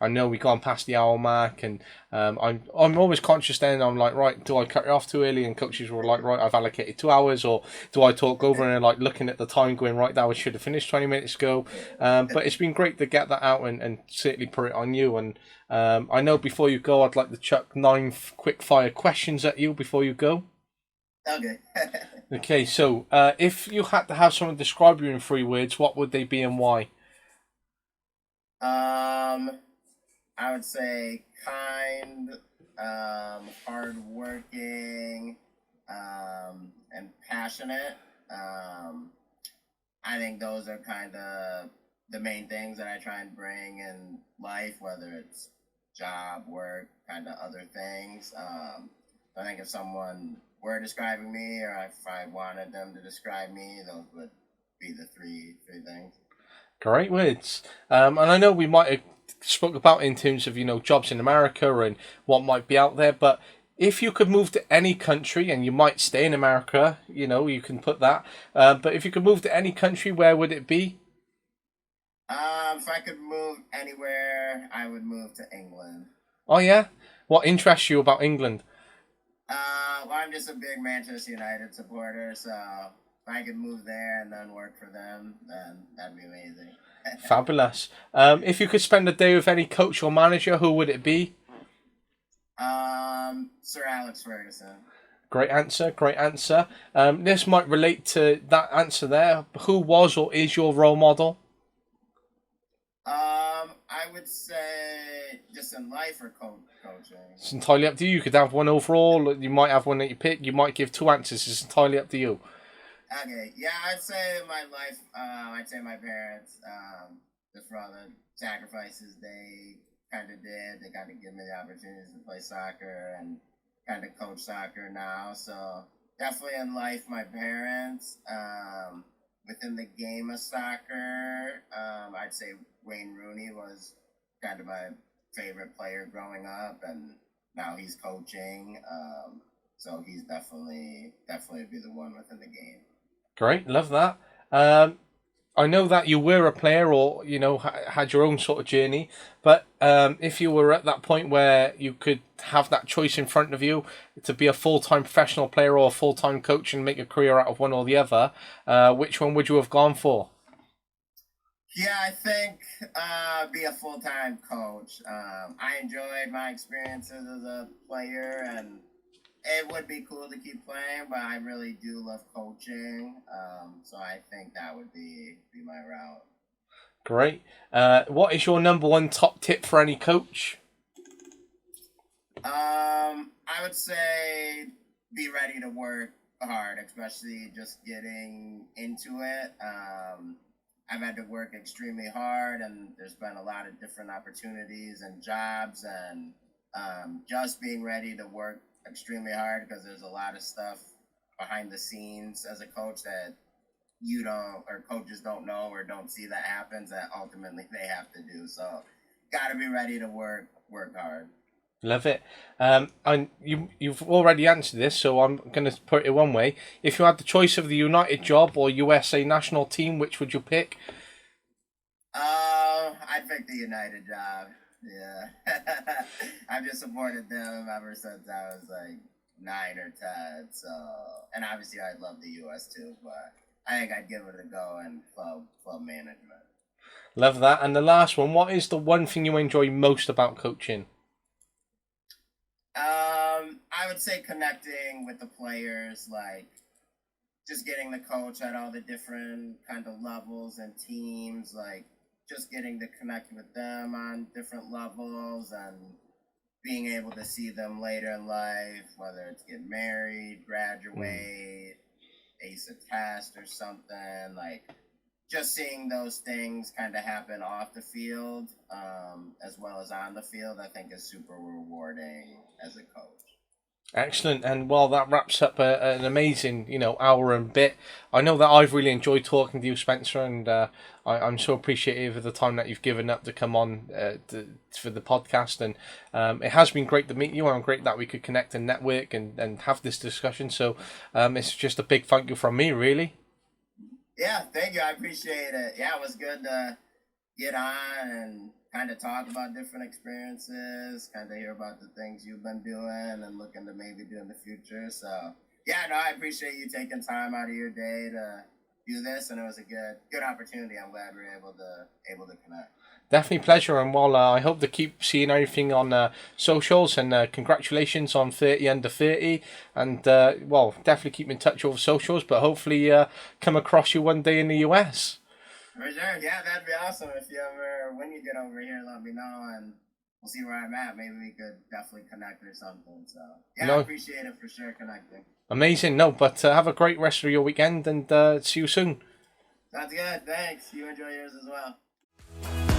I know we've gone past the hour mark, and I'm always conscious then, I'm like, right, do I cut it off too early? And coaches were like, right, I've allocated 2 hours, or do I talk over and like looking at the time going, right, that should have finished 20 minutes ago. But it's been great to get that out and certainly put it on you. And I know before you go, I'd like to chuck 9 quick fire questions at you before you go. Okay. Okay, so if you had to have someone describe you in 3 words, what would they be and why? I would say kind, hardworking, and passionate. I think those are kind of the main things that I try and bring in life, whether it's job, work, kind of other things. I think if someone were describing me, or if I wanted them to describe me, those would be the three things. Great words. And I know we might have spoke about in terms of jobs in America and what might be out there, but if you could move to any country, and you might stay in America, you can put that. But if you could move to any country, where would it be? If I could move anywhere, I would move to England. Oh yeah, what interests you about England? Well, I'm just a big Manchester United supporter, so if I could move there and then work for them, then that'd be amazing. Fabulous. If you could spend a day with any coach or manager, who would it be? Sir Alex Ferguson. Great answer, great answer. This might relate to that answer there. Who was or is your role model? I would say just in life or coaching. It's entirely up to you. You could have one overall. You might have one that you pick. You might give 2 answers. It's entirely up to you. Okay, yeah, I'd say my life. I'd say my parents. Just for all the sacrifices they kind of did. They kind of give me the opportunities to play soccer and kind of coach soccer now. So definitely in life, my parents. within the game of soccer, I'd say Wayne Rooney was kind of my favorite player growing up, and now he's coaching. So he's definitely be the one within the game. Great, love that. I know that you were a player, or had your own sort of journey. But if you were at that point where you could have that choice in front of you to be a full-time professional player or a full-time coach and make a career out of one or the other, which one would you have gone for? Yeah, I think be a full-time coach. I enjoyed my experiences as a player, and it would be cool to keep playing, but I really do love coaching. So I think that would be my route. Great. What is your number one top tip for any coach? I would say be ready to work hard, especially just getting into it. I've had to work extremely hard, and there's been a lot of different opportunities and jobs, and just being ready to work extremely hard, because there's a lot of stuff behind the scenes as a coach that you don't, or coaches don't know or don't see that happens, that ultimately they have to do. So got to be ready to work hard. Love it. And you've already answered this, so I'm going to put it one way. If you had the choice of the United job or USA national team, which would you pick? I'd pick the United job. Yeah. I've just supported them ever since I was like 9 or 10. So, and obviously I love the US too, but I think I'd give it a go in club management. Love that. And the last one, what is the one thing you enjoy most about coaching? I would say connecting with the players, like just getting the coach at all the different kind of levels and teams, like just getting to connect with them on different levels and being able to see them later in life, whether it's get married, graduate, ace a test or something, like just seeing those things kind of happen off the field, as well as on the field, I think is super rewarding as a coach. Excellent. And well, that wraps up an amazing, hour and bit. I know that I've really enjoyed talking to you, Spencer, and I'm so appreciative of the time that you've given up to come on for the podcast. And it has been great to meet you, and I'm great that we could connect and network and have this discussion. So it's just a big thank you from me, really. Yeah, thank you. I appreciate it. Yeah, it was good to get on and kind of talk about different experiences, kind of hear about the things you've been doing and looking to maybe do in the future. So, yeah, no, I appreciate you taking time out of your day to do this, and it was a good opportunity. I'm glad we were able to connect. Definitely pleasure, and well, I hope to keep seeing everything on socials, and congratulations on 30 under 30, and well, definitely keep in touch over socials, but hopefully come across you one day in the US. For sure, yeah, that'd be awesome. If you ever, when you get over here, let me know, and we'll see where I'm at. Maybe we could definitely connect or something. So, yeah, no. I appreciate it for sure, connecting. Amazing, no, but have a great rest of your weekend, and see you soon. Sounds good, thanks. You enjoy yours as well.